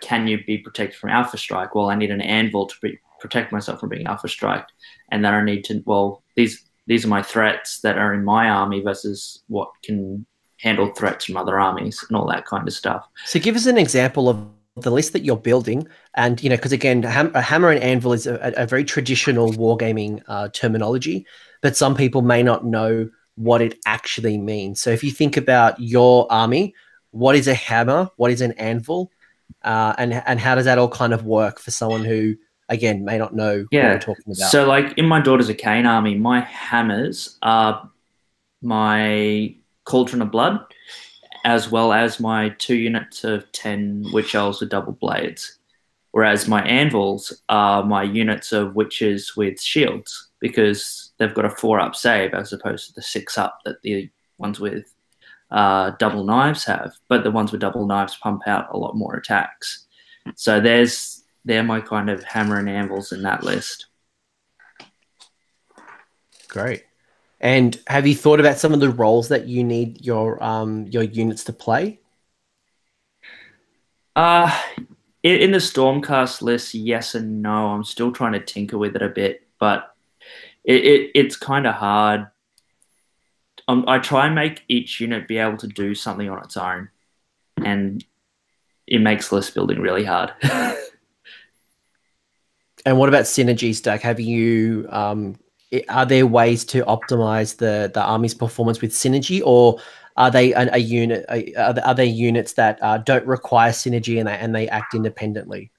can you be protected from alpha strike? Well, I need an anvil to protect myself from being alpha striked. And then I need to, these are my threats that are in my army versus what can handle threats from other armies and all that kind of stuff. So give us an example of the list that you're building. And, because again, a hammer and anvil is a very traditional wargaming terminology, but some people may not know what it actually means. So if you think about your army, what is a hammer? What is an anvil? And how does that all kind of work for someone who, again, may not know what we're talking about? So like in my Daughters of Cain army, my hammers are my Cauldron of Blood, as well as my 2 units of 10 Witch Elves with double blades. Whereas my anvils are my units of witches with shields, because they've got a 4-up save as opposed to the 6-up that the ones with double knives have. But the ones with double knives pump out a lot more attacks. So they're my kind of hammer and anvils in that list. Great. And have you thought about some of the roles that you need your units to play? In the Stormcast list, yes and no. I'm still trying to tinker with it a bit, but it's kind of hard. I try and make each unit be able to do something on its own, and it makes list building really hard. And what about synergy stack? Have you are there ways to optimize the army's performance with synergy, or are they a unit? Are they units that don't require synergy and they act independently?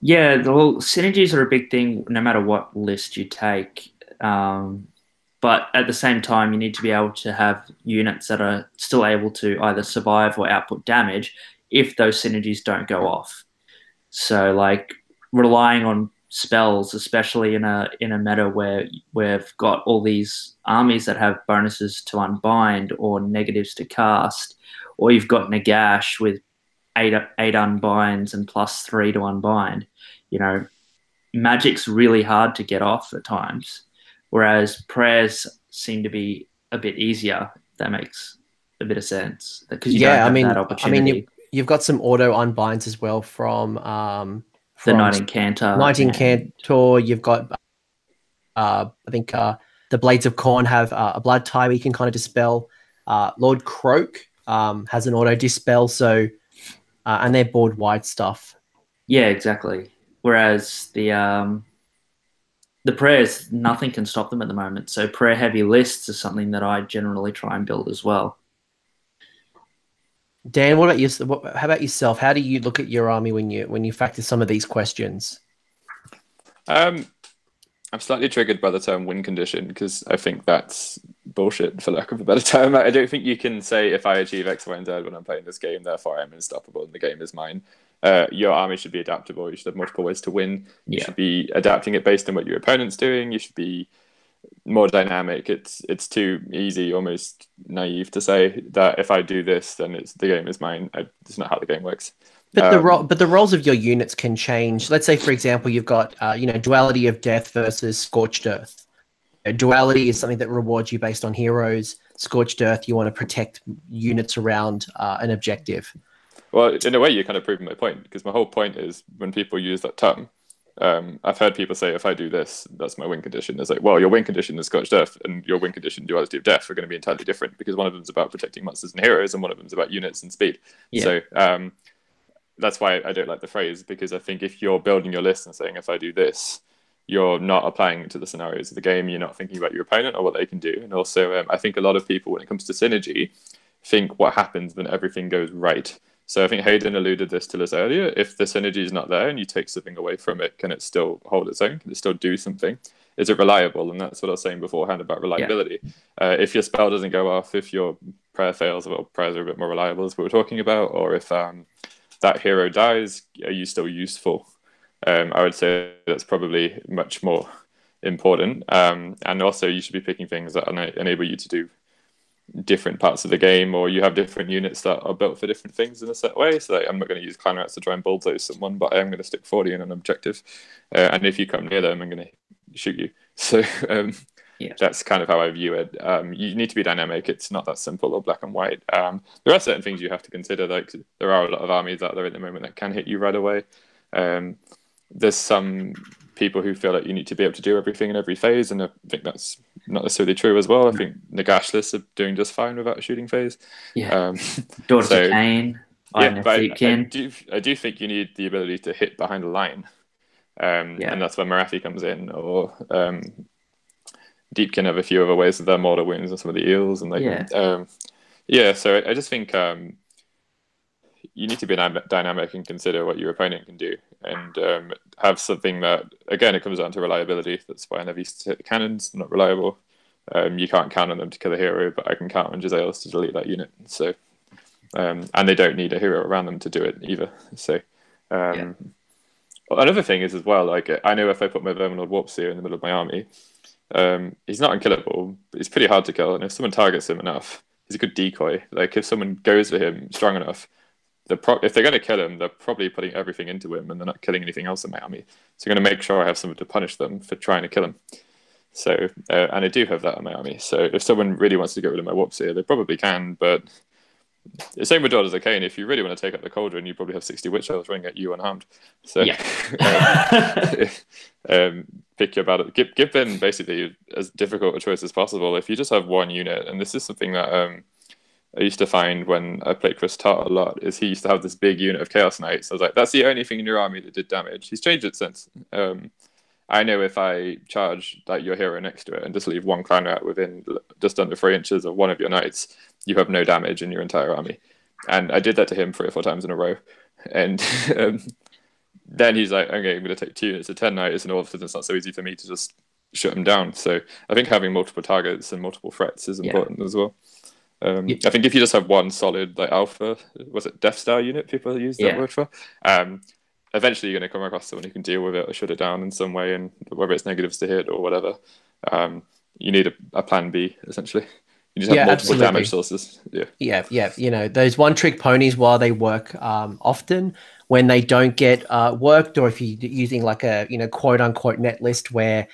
Yeah, well, synergies are a big thing no matter what list you take. But at the same time, you need to be able to have units that are still able to either survive or output damage if those synergies don't go off. So, like relying on spells, especially in a meta where we've got all these armies that have bonuses to unbind or negatives to cast, or you've got Nagash with eight unbinds and +3 to unbind. You know, magic's really hard to get off at times, whereas prayers seem to be a bit easier. That makes a bit of sense because you don't have that opportunity. You've got some auto unbinds as well from the Knight Incantor. Knight Incantor. You've got I think the Blades of Corn have a blood tie we can kind of dispel. Lord Croak has an auto dispel, so and they're board wide stuff. Yeah, exactly. Whereas the prayers, nothing can stop them at the moment. So prayer heavy lists is something that I generally try and build as well. Dan, what about you? How about yourself? How do you look at your army when you factor some of these questions? I'm slightly triggered by the term win condition because I think that's bullshit, for lack of a better term. I don't think you can say if I achieve X, Y, and Z when I'm playing this game, therefore I'm unstoppable and the game is mine. Your army should be adaptable. You should have multiple ways to win. You should be adapting it based on what your opponent's doing. You should be more dynamic. It's too easy, almost naive to say that if I do this, then the game is mine. It's not how the game works. But the roles of your units can change. Let's say, for example, you've got Duality of Death versus Scorched Earth. Duality is something that rewards you based on heroes. Scorched Earth, you want to protect units around an objective. Well, in a way, you're kind of proving my point, because my whole point is when people use that term, I've heard people say, if I do this, that's my win condition. It's like, well, your win condition is Scorched Earth and your win condition, Duality of Death, are going to be entirely different, because one of them is about protecting monsters and heroes and one of them is about units and speed. Yeah. So that's why I don't like the phrase, because I think if you're building your list and saying, if I do this, you're not applying it to the scenarios of the game. You're not thinking about your opponent or what they can do. And also, I think a lot of people, when it comes to synergy, think what happens when everything goes right. So I think Hayden alluded this to us earlier. If the synergy is not there and you take something away from it, can it still hold its own? Can it still do something? Is it reliable? And that's what I was saying beforehand about reliability. Yeah. If your spell doesn't go off, if your prayer fails, well, prayers are a bit more reliable, as we were talking about, or if that hero dies, are you still useful? I would say that's probably much more important. And also you should be picking things that enable you to do different parts of the game, or you have different units that are built for different things in a set way. So I'm not going to use clan rats to try and bulldoze someone, but I am going to stick 40 in an objective. And if you come near them, I'm going to shoot you. So that's kind of how I view it. You need to be dynamic. It's not that simple or black and white. There are certain things you have to consider. Like there are a lot of armies out there at the moment that can hit you right away. There's some people who feel like you need to be able to do everything in every phase, and I think that's not necessarily true as well. I think Nagash lists are doing just fine without a shooting phase. Yeah. Daughters of Cain. Yeah, but I do think you need the ability to hit behind the line. And that's where Marathi comes in, or Deepkin have a few other ways with their mortar wounds and some of the eels. And so I just think you need to be dynamic and consider what your opponent can do, and have something that, again, it comes down to reliability. That's why I never used to hit the cannons. They're not reliable. You can't count on them to kill a hero, but I can count on Giselles to delete that unit. So, and they don't need a hero around them to do it either. So, another thing is as well, like I know if I put my Verminlord Warpseer in the middle of my army, he's not unkillable, but he's pretty hard to kill. And if someone targets him enough, he's a good decoy. Like if someone goes for him strong enough, if they're going to kill him, they're probably putting everything into him, and they're not killing anything else in my army. So I'm going to make sure I have someone to punish them for trying to kill him. So, and I do have that in my army. So if someone really wants to get rid of my Warpseer, they probably can. But the same with Daughters of Cain. If you really want to take up the Cauldron, you probably have 60 Witch Elves running at you unharmed. So pick your battle. Give them basically as difficult a choice as possible. If you just have one unit, and this is something that I used to find when I played Chris Tart a lot, is he used to have this big unit of Chaos Knights. I was like, that's the only thing in your army that did damage. He's changed it since. I know if I charge like your hero next to it and just leave one clan rat within just under 3 inches of one of your knights, you have no damage in your entire army. And I did that to him 3 or 4 times in a row. And then he's like, okay, I'm going to take 2 units of 10 knights, and all of a sudden it's not so easy for me to just shut him down. So I think having multiple targets and multiple threats is important as well. I think if you just have one solid like alpha, was it Death Star unit people use that word for? Eventually you're going to come across someone who can deal with it or shut it down in some way, and whether it's negatives to hit or whatever, you need a plan B essentially. You just have multiple damage sources. Yeah. You know, those one-trick ponies, while they work often, when they don't get worked, or if you're using like a, you know, quote-unquote net list where,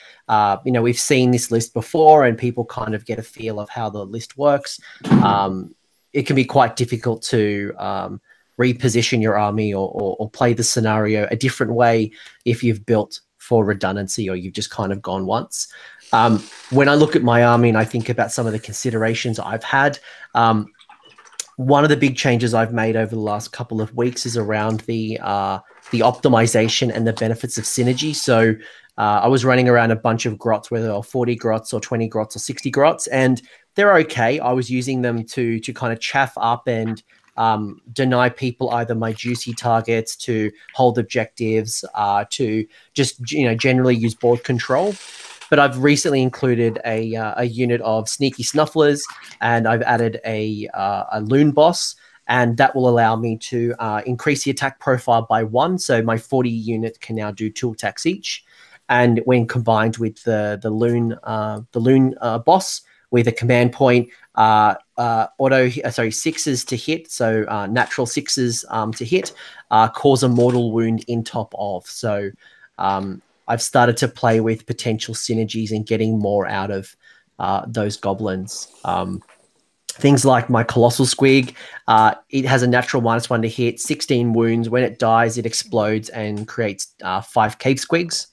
you know, we've seen this list before and people kind of get a feel of how the list works, it can be quite difficult to reposition your army or play the scenario a different way if you've built for redundancy or you've just kind of gone once. When I look at my army and I think about some of the considerations I've had, one of the big changes I've made over the last couple of weeks is around the optimization and the benefits of synergy. So I was running around a bunch of grots, whether they're 40 grots or 20 grots or 60 grots, and they're okay. I was using them to kind of chaff up and deny people either my juicy targets, to hold objectives, to just, you know, generally use board control. But I've recently included a unit of sneaky snufflers, and I've added a loon boss, and that will allow me to increase the attack profile by 1. So my 40 unit can now do 2 attacks each. And when combined with the loon boss with a command point, sixes to hit, so natural sixes to hit, cause a mortal wound in top of. So I've started to play with potential synergies and getting more out of those goblins. Things like my Colossal Squig, it has a natural -1 to hit, 16 wounds. When it dies, it explodes and creates 5 cave squigs.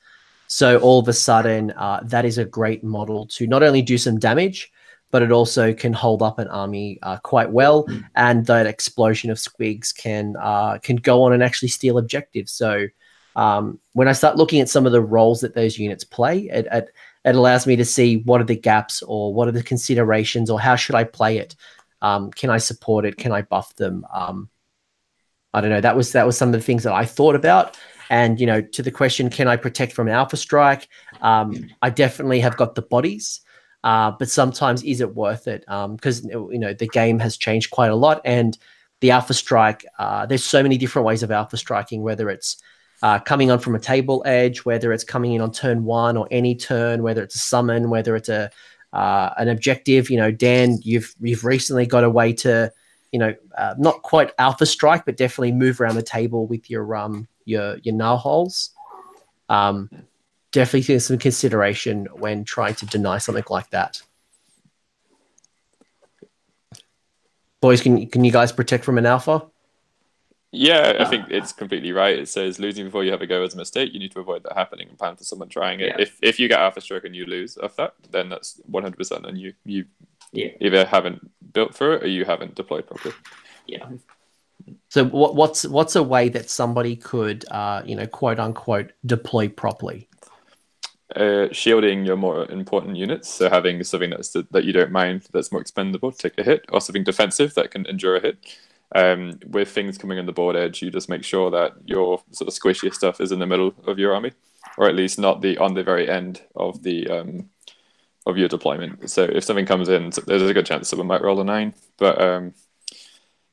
So all of a sudden, that is a great model to not only do some damage, but it also can hold up an army quite well. And that explosion of squigs can go on and actually steal objectives. So when I start looking at some of the roles that those units play, it allows me to see what are the gaps or what are the considerations or how should I play it? Can I support it? Can I buff them? I don't know. That was some of the things that I thought about. And, you know, to the question, can I protect from an alpha strike? I definitely have got the bodies, but sometimes is it worth it? Because, you know, the game has changed quite a lot, and the alpha strike, there's so many different ways of alpha striking, whether it's coming on from a table edge, whether it's coming in on turn 1 or any turn, whether it's a summon, whether it's an objective. You know, Dan, you've recently got a way to, you know, not quite alpha strike, but definitely move around the table with your null holes. Definitely there's some consideration when trying to deny something like that. Boys, can you guys protect from an alpha? Yeah, I think it's completely right. It says losing before you have a go is a mistake. You need to avoid that happening and plan for someone trying it. Yeah. If you get alpha stroke and you lose off that, then that's 100% on you. You either haven't built for it or you haven't deployed properly. Yeah. So what's a way that somebody could, you know, quote unquote, deploy properly? Shielding your more important units, so having something that you don't mind, that's more expendable, take a hit, or something defensive that can endure a hit. With things coming on the board edge, you just make sure that your sort of squishier stuff is in the middle of your army, or at least not on the very end of the of your deployment. So if something comes in, there's a good chance someone might roll a 9, but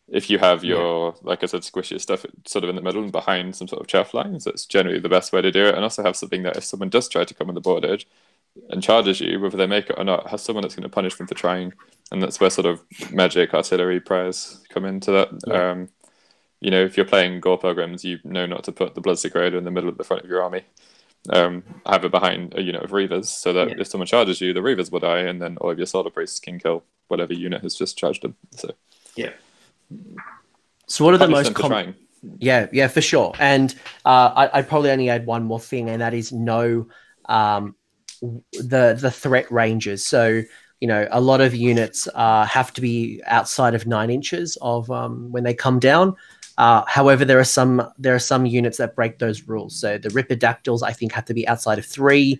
if you have your, like I said, squishier stuff sort of in the middle and behind some sort of chaff lines, that's generally the best way to do it. And also have something that if someone does try to come on the board edge and charges you, whether they make it or not, has someone that's going to punish them for trying. And that's where sort of magic, artillery, prayers come into that. Yeah. You know, if you're playing gore programs, you know not to put the Bloodseeker Raider in the middle of the front of your army. Have it behind a unit of Reavers, so that if someone charges you, the Reavers will die, and then all of your Solar Priests can kill whatever unit has just charged them. So yeah. So what are the most common? Yeah, for sure. And I'd probably only add one more thing, and that is know the threat ranges. So you know, a lot of units have to be outside of 9 inches of when they come down. However, there are some units that break those rules. So the Ripperdactyls, I think, have to be outside of 3.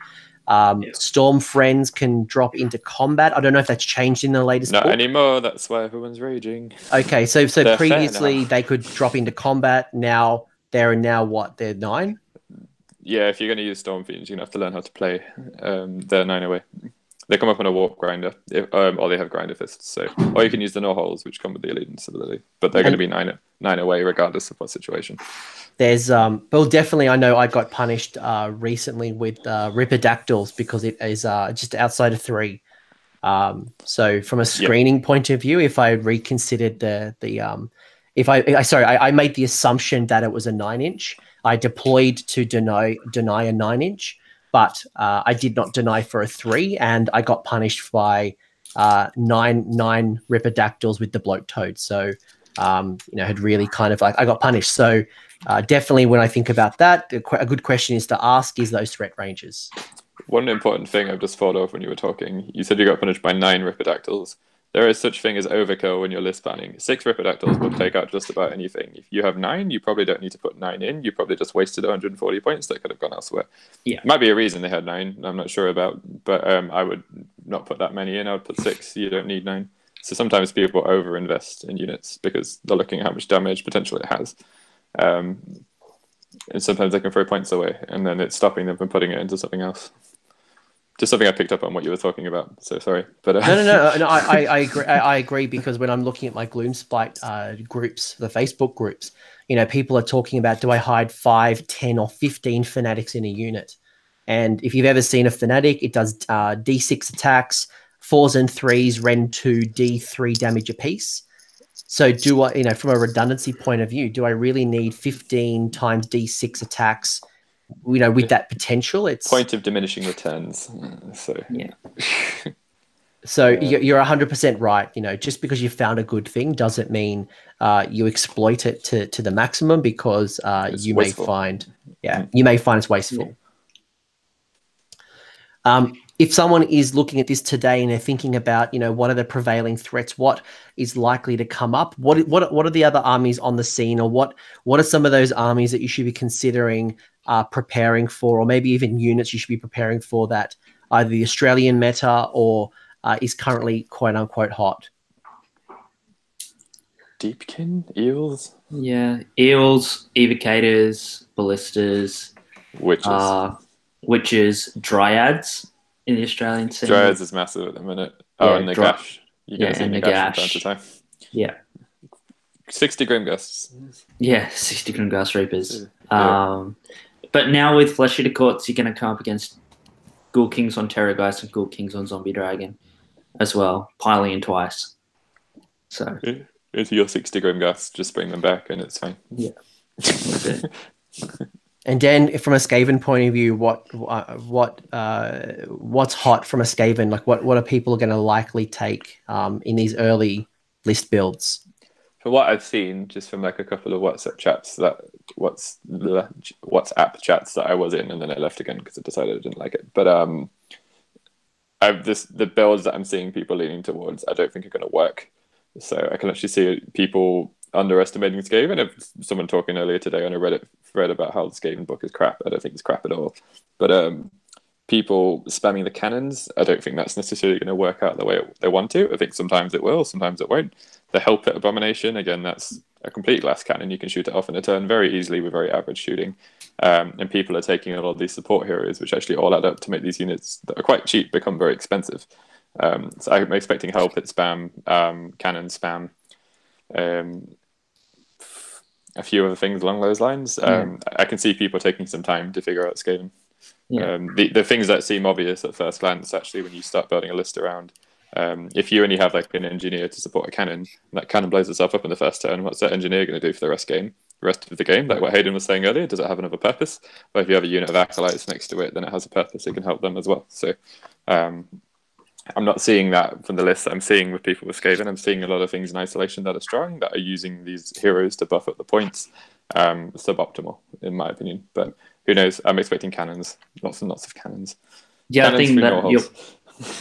Storm Friends can drop into combat. I don't know if that's changed in the latest Not book. anymore. That's why everyone's raging. Okay, so They're previously fair they could drop into combat. Now they're what? They're 9? Yeah, if you're going to use Storm Fiends, you're going to have to learn how to play their 9 away. They come up on a warp grinder, or they have grinder fists. So, or you can use the no holes, which come with the allegiance ability. But they're going to be 9 away, regardless of what situation. There's well, definitely. I know I got punished recently with Ripperdactyls because it is just outside of 3. So from a screening point of view, if I reconsidered I made the assumption that it was a 9-inch. I deployed to deny a 9-inch. But I did not deny for a 3, and I got punished by 9 Ripperdactyls with the bloat toad. So, you know, had really kind of I got punished. So definitely when I think about that, a good question is to ask is those threat ranges. One important thing I've just thought of when you were talking, you said you got punished by 9 Ripperdactyls. There is such thing as overkill when you're list planning. 6 Ripperdactyls will take out just about anything. If you have 9, you probably don't need to put 9 in. You probably just wasted 140 points that could have gone elsewhere. Yeah. Might be a reason they had 9, I'm not sure about. But I would not put that many in. I would put 6. You don't need 9. So sometimes people over-invest in units because they're looking at how much damage potential it has. And sometimes they can throw points away, and then it's stopping them from putting it into something else. Just something I picked up on what you were talking about. So sorry, but no. I agree. I agree because when I'm looking at my Gloomspite groups, the Facebook groups, you know, people are talking about do I hide 5, 10, or 15 fanatics in a unit? And if you've ever seen a fanatic, it does D6 attacks, 4s and 3s, Ren 2, D3 damage apiece. So do I, you know, from a redundancy point of view, do I really need 15 times D6 attacks? You know, with that potential, it's point of diminishing returns. So yeah. So you're 100% right. You know, just because you found a good thing doesn't mean you exploit it to the maximum, because you wasteful. May find, you may find it's wasteful. Yeah. If someone is looking at this today and they're thinking about, you know, what are the prevailing threats, what is likely to come up, what are the other armies on the scene, or what are some of those armies that you should be considering preparing for, or maybe even units you should be preparing for that either the Australian meta or is currently quote unquote hot? Deepkin, eels. Yeah, eels, evocators, ballistas, witches, dryads in the Australian scene. Dryads is massive at the minute. And the gash. You get the gash from time to time. Yeah. 60 Grimghasts. Yeah, 60 Grimghast Reapers. Yeah. But now with Flesh Eater Courts, you're going to come up against Ghoul Kings on Terrorgeist and Ghoul Kings on Zombie Dragon as well, piling in twice. So if you're 60 Grimghasts, just bring them back and it's fine. Yeah. And Dan, from a Skaven point of view, what's hot from a Skaven? Like, what are people going to likely take in these early list builds? For what I've seen, just from like a couple of WhatsApp chats, WhatsApp chats that I was in, and then I left again because I decided I didn't like it. But the builds that I'm seeing people leaning towards, I don't think are going to work. So I can actually see people underestimating Skaven. If someone talking earlier today on a Reddit thread about how the Skaven book is crap, I don't think it's crap at all. But people spamming the cannons, I don't think that's necessarily going to work out the way they want to. I think sometimes it will, sometimes it won't. The Hell Pit Abomination, again, that's a complete glass cannon. You can shoot it off in a turn very easily with very average shooting. And people are taking a lot of these support heroes, which actually all add up to make these units that are quite cheap become very expensive. So I'm expecting Hell Pit spam, cannon spam, a few other things along those lines. I can see people taking some time to figure out Skaven. Yeah. The things that seem obvious at first glance, actually, when you start building a list around, if you only have like an engineer to support a cannon, and that cannon blows itself up in the first turn, what's that engineer going to do for the rest of the game? Like what Hayden was saying earlier, does it have another purpose? Or if you have a unit of acolytes next to it, then it has a purpose. It can help them as well. So I'm not seeing that from the list that I'm seeing with people with Skaven. I'm seeing a lot of things in isolation that are strong, that are using these heroes to buff up the points. Suboptimal, in my opinion. But who knows? I'm expecting cannons. Lots and lots of cannons. Yeah, cannons, I think that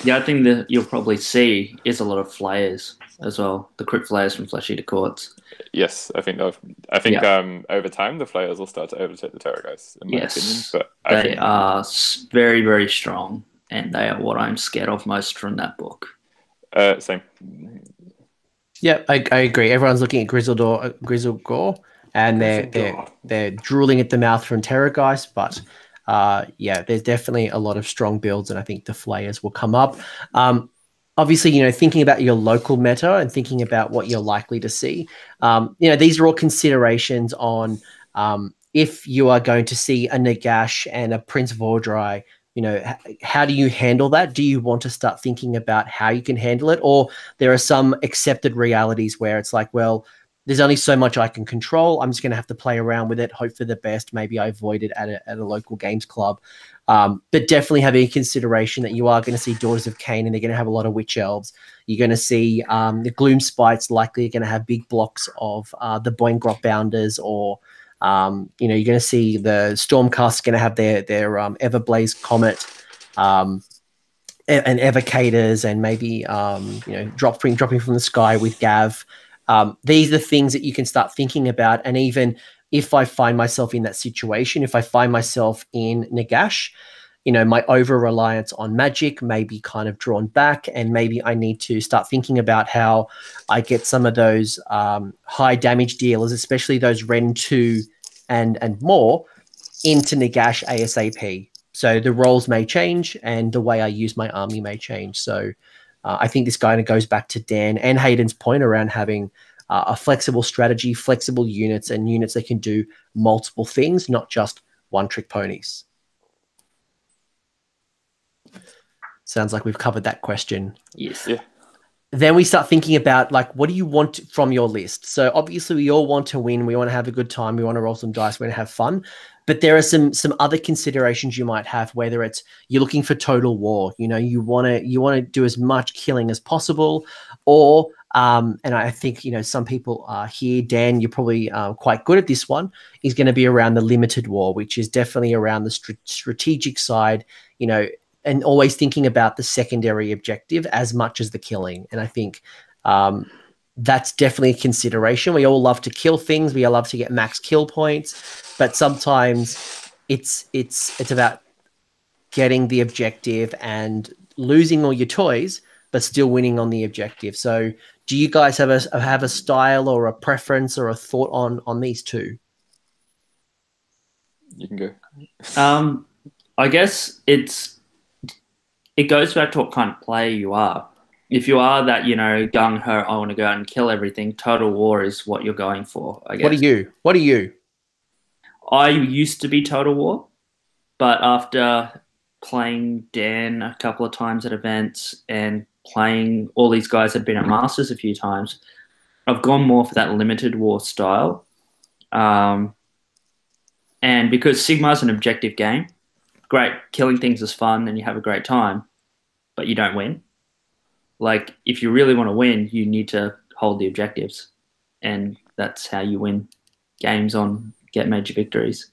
The other thing that you'll probably see is a lot of flayers as well. The crypt flayers from Flesh Eater Courts. Yes, I think over time the flayers will start to overtake the Terrorgeists, in my opinion. But they are very, very strong, and they are what I'm scared of most from that book. Same. Yeah, I agree. Everyone's looking at Grizzle Gore, and they're drooling at the mouth from Terrorgeist, but there's definitely a lot of strong builds, and I think the flayers will come up. Obviously, thinking about your local meta and thinking about what you're likely to see, these are all considerations on if you are going to see a Nagash and a Prince Vordry. How do you handle that? Do you want to start thinking about how you can handle it? Or there are some accepted realities where it's like, well, there's only so much I can control. I'm just going to have to play around with it, hope for the best. Maybe I avoid it at a local games club. But definitely having in consideration that you are going to see Daughters of Cain, and they're going to have a lot of Witch Elves. You're going to see the Gloom Spites likely going to have big blocks of the Boingrot Bounders, or you're going to see the Stormcast going to have their Everblaze Comet and Evocators, and maybe dropping from the sky with Gav. These are things that you can start thinking about. And even if I find myself in that situation, if I find myself in Nagash, my over-reliance on magic may be kind of drawn back, and maybe I need to start thinking about how I get some of those high damage dealers, especially those Ren 2 and more, into Nagash ASAP. So the roles may change, and the way I use my army may change. So I think this kind of goes back to Dan and Hayden's point around having a flexible strategy, flexible units, and units that can do multiple things, not just one-trick ponies. Sounds like we've covered that question. Yes. Yeah. Then we start thinking about, like, what do you want from your list? So obviously we all want to win. We want to have a good time. We want to roll some dice. We want to have fun. But there are some other considerations you might have, whether it's you're looking for total war. You want to do as much killing as possible, or and I think some people are here. Dan, you're probably quite good at this one. Is going to be around the limited war, which is definitely around the strategic side. And always thinking about the secondary objective as much as the killing. And I think that's definitely a consideration. We all love to kill things. We all love to get max kill points, but sometimes it's about getting the objective and losing all your toys, but still winning on the objective. So do you guys have a style or a preference or a thought on these two? You can go. I guess it goes back to what kind of player you are. If you are that, gung-ho, I want to go out and kill everything, Total War is what you're going for, I guess. What are you? I used to be Total War, but after playing Dan a couple of times at events and playing all these guys that have been at Masters a few times, I've gone more for that limited war style. And because Sigmar's an objective game, great, killing things is fun and you have a great time, but you don't win. Like, if you really want to win, you need to hold the objectives, and that's how you win games get major victories.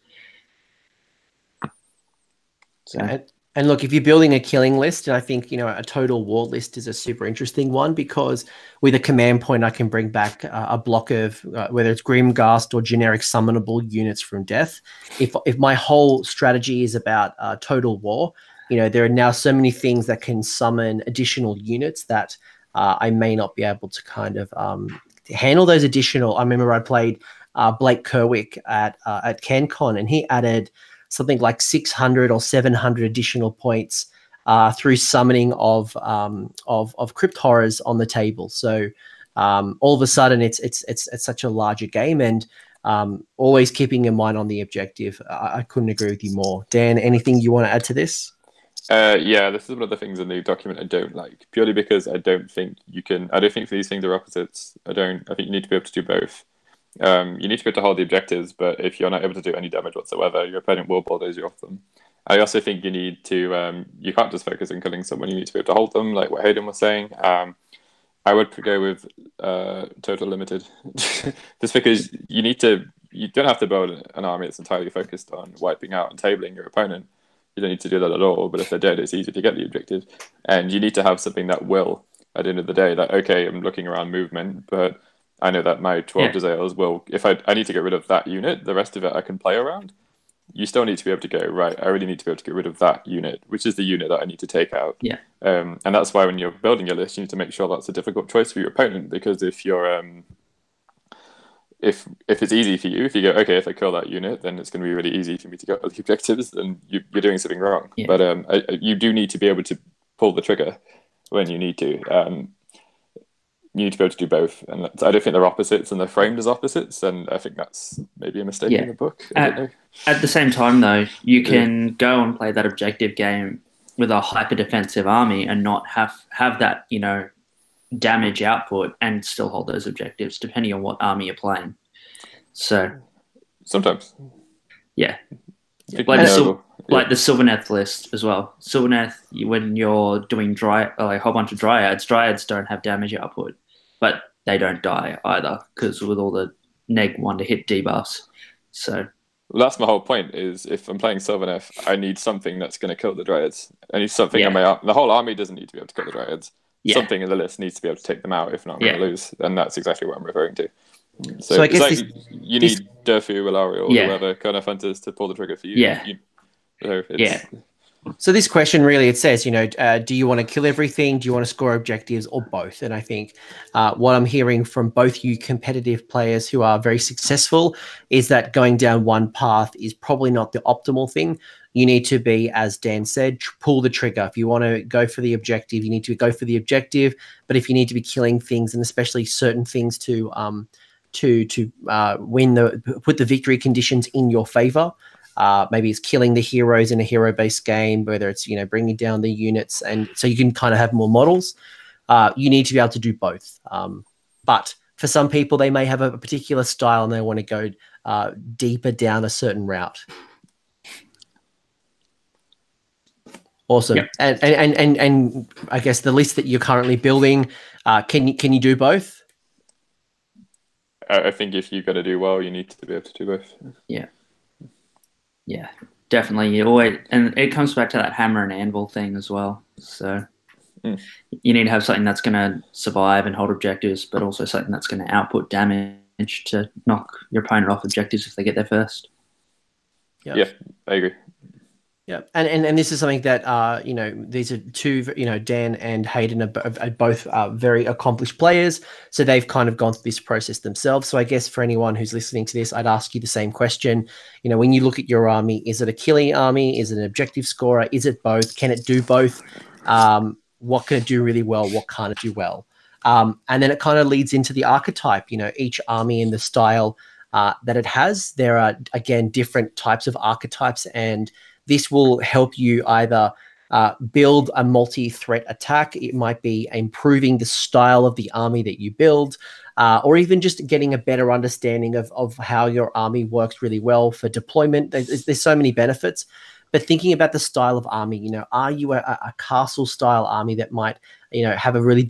So. And look, if you're building a killing list, and I think, a total war list is a super interesting one, because with a command point, I can bring back a block of whether it's Grimghast or generic summonable units from death. If my whole strategy is about total war, there are now so many things that can summon additional units that I may not be able to kind of handle those additional. I remember I played Blake Kerwick at CanCon, and he added something like 600 or 700 additional points through summoning of crypt horrors on the table. So all of a sudden, it's such a larger game, and always keeping in mind on the objective. I couldn't agree with you more. Dan, anything you want to add to this? Yeah, this is one of the things in the document I don't like, purely because I don't think these things are opposites. I think you need to be able to do both. You need to be able to hold the objectives, but if you're not able to do any damage whatsoever, your opponent will bulldoze you off them. I also think you need to, you can't just focus on killing someone, you need to be able to hold them, like what Hayden was saying. I would go with total limited, just because you don't have to build an army that's entirely focused on wiping out and tabling your opponent. you don't need to do that at all. But if they're dead, it's easy to get the objective. And you need to have something that will, at the end of the day, that, okay, I'm looking around movement, but I know that my 12 Desales will, if I need to get rid of that unit, the rest of it I can play around. You still need to be able to go, right, I really need to be able to get rid of that unit, which is the unit that I need to take out. Yeah. And that's why when you're building your list, you need to make sure that's a difficult choice for your opponent, because if you're if it's easy for you, if you go, okay, if I kill that unit, then it's going to be really easy for me to get all the objectives, then you're doing something wrong. Yeah. But you do need to be able to pull the trigger when you need to. You need to be able to do both, and I don't think they're opposites, and they're framed as opposites, and I think that's maybe a mistake in the book. At the same time, though, you can go and play that objective game with a hyper defensive army and not have that, you know, damage output, and still hold those objectives, depending on what army you're playing. So sometimes, like the Sylvaneth list as well. Sylvaneth, when you're doing a whole bunch of dryads don't have damage output, but they don't die either, because with all the -1 to hit debuffs. So that's my whole point, is if I'm playing Sylvaneth, I need something that's going to kill the dryads. I need something on my army. The whole army doesn't need to be able to kill the dryads. Something in the list needs to be able to take them out. If not, I'm going to lose. And that's exactly what I'm referring to. So I guess you need Durfu, Ilario, or whoever kind of hunters to pull the trigger for you. So this question really, it says, you know, do you want to kill everything? Do you want to score objectives, or both? And I think what I'm hearing from both you competitive players who are very successful is that going down one path is probably not the optimal thing. You need to be, as Dan said, pull the trigger. If you want to go for the objective, you need to go for the objective. But if you need to be killing things, and especially certain things to put the victory conditions in your favor, maybe it's killing the heroes in a hero-based game, whether it's, you know, bringing down the units, and so you can kind of have more models. You need to be able to do both. But for some people, they may have a particular style and they want to go deeper down a certain route. Awesome. Yep. And I guess the list that you're currently building, can you do both? I think if you're going to do well, you need to be able to do both. Yeah, definitely. You always, and it comes back to that hammer and anvil thing as well. So you need to have something that's going to survive and hold objectives, but also something that's going to output damage to knock your opponent off objectives if they get there first. Yep. Yeah, I agree. Yeah, and this is something that you know, these are two, you know, Dan and Hayden are both very accomplished players, so they've kind of gone through this process themselves. So I guess for anyone who's listening to this, I'd ask you the same question. You know, when you look at your army, is it a killing army? Is it an objective scorer? Is it both? Can it do both? What can it do really well? What can't it do well? And then it kind of leads into the archetype. You know, each army and the style that it has. There are, again, different types of archetypes, and this will help you either build a multi-threat attack. It might be improving the style of the army that you build, or even just getting a better understanding of how your army works really well for deployment. There's so many benefits. But thinking about the style of army, you know, are you a castle-style army that might, you know, have a really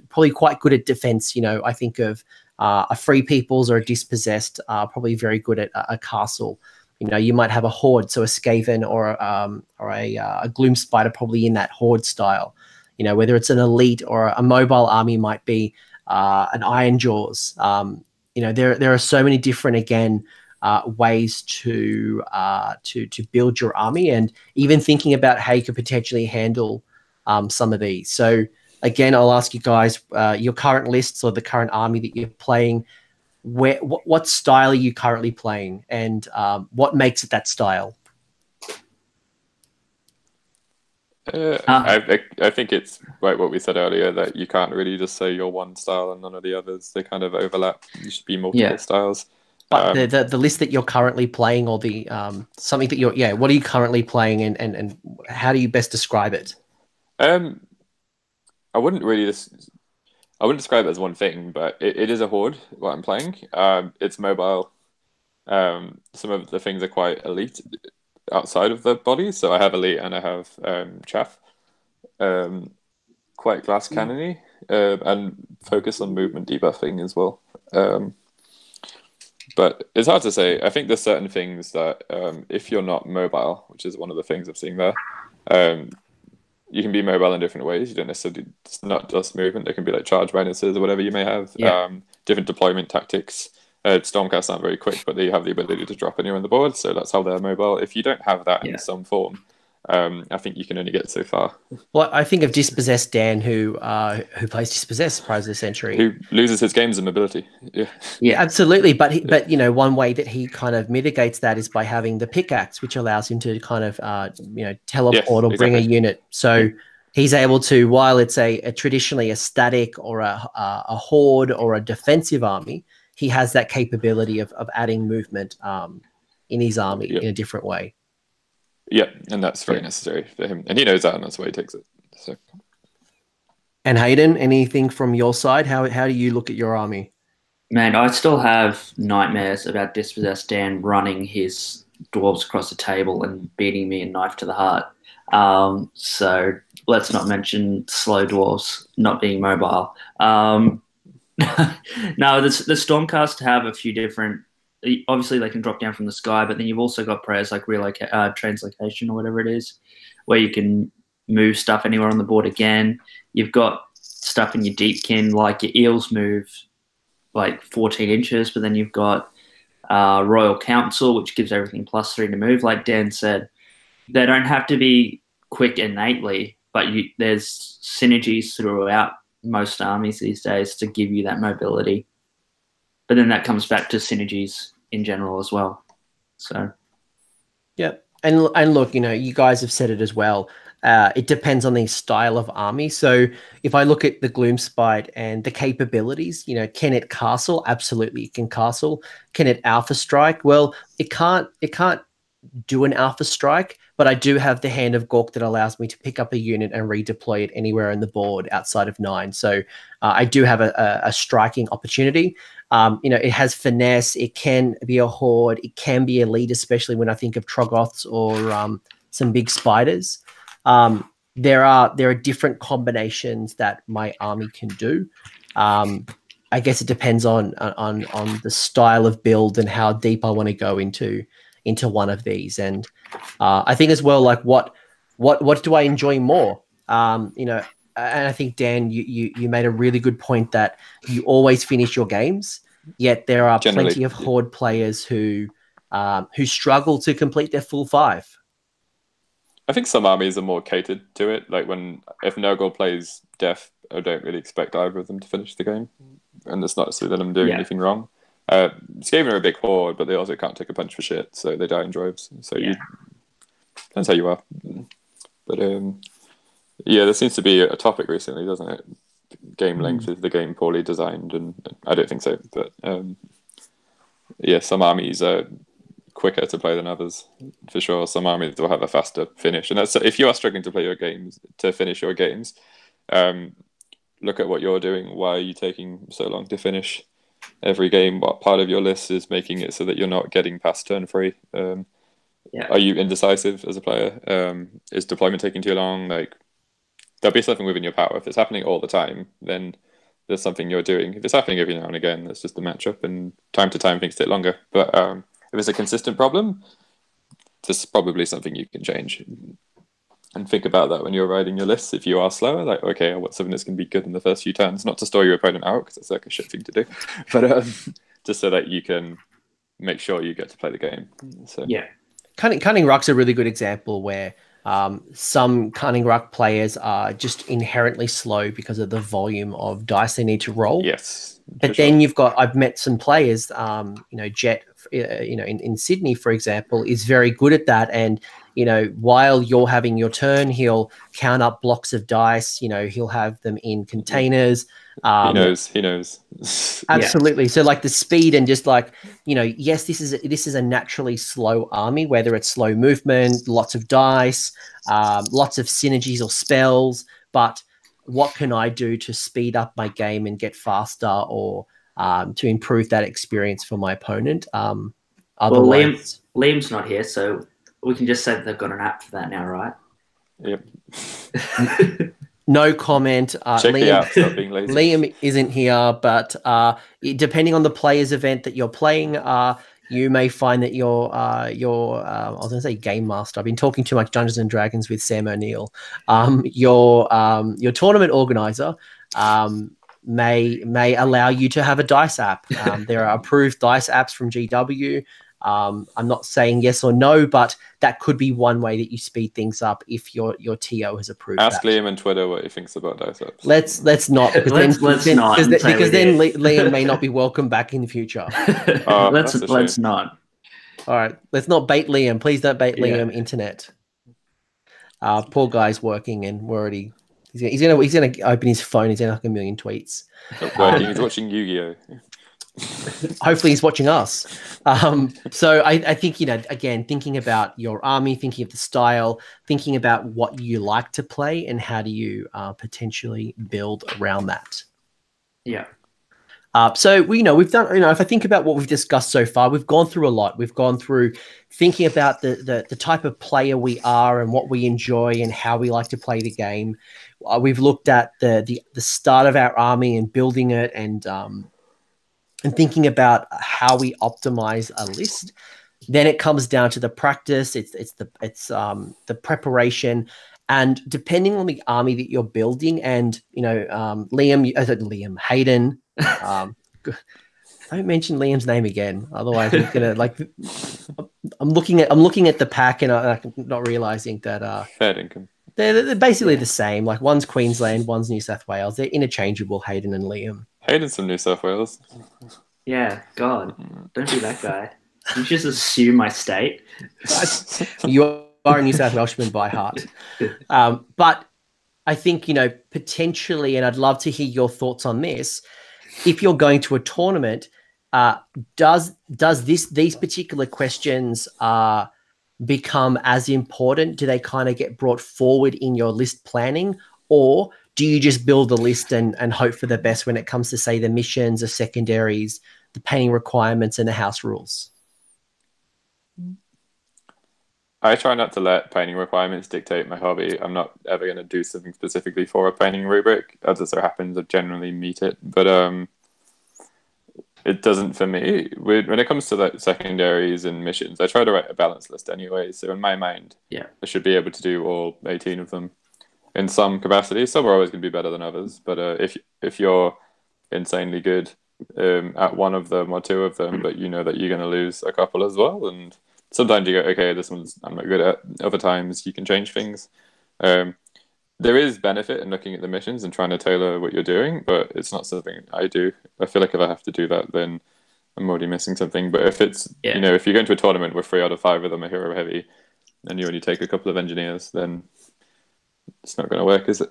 probably quite good at defense? You know, I think of a Free Peoples or a Dispossessed, probably very good at a castle. You know, you might have a horde, so a Skaven or a Gloom Spider, probably in that horde style. You know, whether it's an elite or a mobile army, might be an Iron Jaws. You know, there are so many different, again, ways to build your army, and even thinking about how you could potentially handle some of these. So again, I'll ask you guys your current lists or the current army that you're playing. What style are you currently playing, and what makes it that style? I think it's like what we said earlier, that you can't really just say you're one style and none of the others. They kind of overlap. You should be multiple styles. But the list that you're currently playing, or the something that you're what are you currently playing, and how do you best describe it? I wouldn't describe it as one thing, but it is a horde, what I'm playing. It's mobile. Some of the things are quite elite outside of the body. So I have elite and I have chaff. Quite glass cannon-y, and focus on movement debuffing as well. But it's hard to say. I think there's certain things that if you're not mobile, which is one of the things I'm seeing there, you can be mobile in different ways. You don't necessarily, it's not just movement. There can be like charge bonuses or whatever you may have. Different deployment tactics. Stormcasts aren't very quick, but they have the ability to drop anywhere on the board, so that's how they're mobile. If you don't have that in some form, I think you can only get so far. Well, I think of Dispossessed Dan, who plays Dispossessed Prize of the Century, who loses his games and mobility. Yeah, absolutely. But you know, one way that he kind of mitigates that is by having the pickaxe, which allows him to kind of teleport or bring a unit. So he's able to, while it's a traditionally a static or a horde or a defensive army, he has that capability of adding movement in his army in a different way. Yeah, and that's very necessary for him. And he knows that, and that's why he takes it. So. And Hayden, anything from your side? How do you look at your army? Man, I still have nightmares about Dispossessed Dan running his dwarves across the table and beating me a knife to the heart. So let's not mention slow dwarves not being mobile. No, the Stormcast have a few different. Obviously, they can drop down from the sky, but then you've also got prayers like translocation or whatever it is, where you can move stuff anywhere on the board again. You've got stuff in your deepkin, like your eels move like 14 inches, but then you've got Royal Council, which gives everything +3 to move. Like Dan said, they don't have to be quick innately, but there's synergies throughout most armies these days to give you that mobility. But then that comes back to synergies in general as well. So, yeah, and look, you know, you guys have said it as well. It depends on the style of army. So if I look at the Gloomspite and the capabilities, you know, can it castle? Absolutely, it can castle. Can it alpha strike? Well, it can't do an alpha strike, but I do have the Hand of Gork that allows me to pick up a unit and redeploy it anywhere in the board outside of 9. So I do have a striking opportunity. You know, it has finesse. It can be a horde. It can be a lead, especially when I think of Troggoths or some big spiders. There are different combinations that my army can do. I guess it depends on the style of build and how deep I want to go into one of these. And I think as well, like what do I enjoy more? You know, and I think Dan, you made a really good point that you always finish your games, yet there are plenty of horde players who struggle to complete their full 5. I think some armies are more catered to it. Like if Nurgle plays Death, I don't really expect either of them to finish the game, and it's not so that I'm doing anything wrong. Skaven are a big horde, but they also can't take a punch for shit, so they die in droves. So depends how you are. But there seems to be a topic recently, doesn't it? Game length is the game poorly designed, and I don't think so. But some armies are quicker to play than others, for sure. Some armies will have a faster finish, and that's if you are struggling to play your games, to finish your games. Look at what you're doing. Why are you taking so long to finish every game? What part of your list is making it so that you're not getting past turn 3? Are you indecisive as a player? Is deployment taking too long? Like, there'll be something within your power. If it's happening all the time, then there's something you're doing. If it's happening every now and again, that's just the matchup, and time to time things take longer. But if it's a consistent problem, this is probably something you can change. And think about that when you're writing your lists. If you are slower, like, okay, what's something that's going to be good in the first few turns? Not to store your opponent out, because that's like a shit thing to do, but just so that you can make sure you get to play the game. So Cunning Ruck's a really good example where some Cunning Ruck players are just inherently slow because of the volume of dice they need to roll. Yes. But then I've met some players, Jet, in Sydney, for example, is very good at that. And, you know, while you're having your turn, he'll count up blocks of dice, he'll have them in containers. He knows. Absolutely. So like the speed and just like, yes, this is a naturally slow army, whether it's slow movement, lots of dice, lots of synergies or spells, but what can I do to speed up my game and get faster or to improve that experience for my opponent? Liam's not here, so we can just say that they've got an app for that now, right? Yep. No comment. Check the app. Stop being lazy. Liam isn't here, but depending on the player's event that you're playing, you may find that your I was going to say game master. I've been talking too much Dungeons and Dragons with Sam O'Neill. Your tournament organizer may allow you to have a dice app. There are approved dice apps from GW. I'm not saying yes or no, but that could be one way that you speed things up if your TO has approved. Ask that. Liam on Twitter what he thinks about dice apps. Let's not because then Liam may not be welcome back in the future. Let's not. All right, let's not bait Liam. Please don't bait Liam. Internet. Poor guy's working, and we're already. He's gonna open his phone. He's gonna like a million tweets. He's watching Yu-Gi-Oh. Hopefully he's watching us. So I think, again, thinking about your army, thinking of the style, thinking about what you like to play and how do you potentially build around that. Yeah. So we've done, if I think about what we've discussed so far, we've gone through a lot. We've gone through thinking about the type of player we are and what we enjoy and how we like to play the game. We've looked at the start of our army and building it and thinking about how we optimize a list. Then it comes down to the practice. It's the preparation, and depending on the army that you're building, and Hayden. Don't mention Liam's name again, otherwise I'm gonna I'm looking at the pack and I'm not realizing that fair income. They're basically the same. Like one's Queensland, one's New South Wales. They're interchangeable, Hayden and Liam. Hayden's from New South Wales. Yeah, God, don't be that guy. You just assume my state. You are a New South Welshman by heart. But I think, potentially, and I'd love to hear your thoughts on this, if you're going to a tournament, does these particular questions become as important? Do they kind of get brought forward in your list planning, or do you just build a list and hope for the best when it comes to, say, the missions, the secondaries, the painting requirements, and the house rules? I try not to let painting requirements dictate my hobby. I'm not ever going to do something specifically for a painting rubric. As it so happens, I generally meet it. But it doesn't for me. When it comes to secondaries and missions, I try to write a balanced list anyway. So in my mind, I should be able to do all 18 of them in some capacity. Some are always going to be better than others. But if you're insanely good at one of them or two of them, but you know that you're going to lose a couple as well, and sometimes you go, okay, this one's I'm not good at. Other times you can change things. There is benefit in looking at the missions and trying to tailor what you're doing, but it's not something I do. I feel like if I have to do that, then I'm already missing something. But if it's, if you're going to a tournament where 3 out of 5 of them are hero heavy and you only take a couple of engineers, then it's not going to work, is it?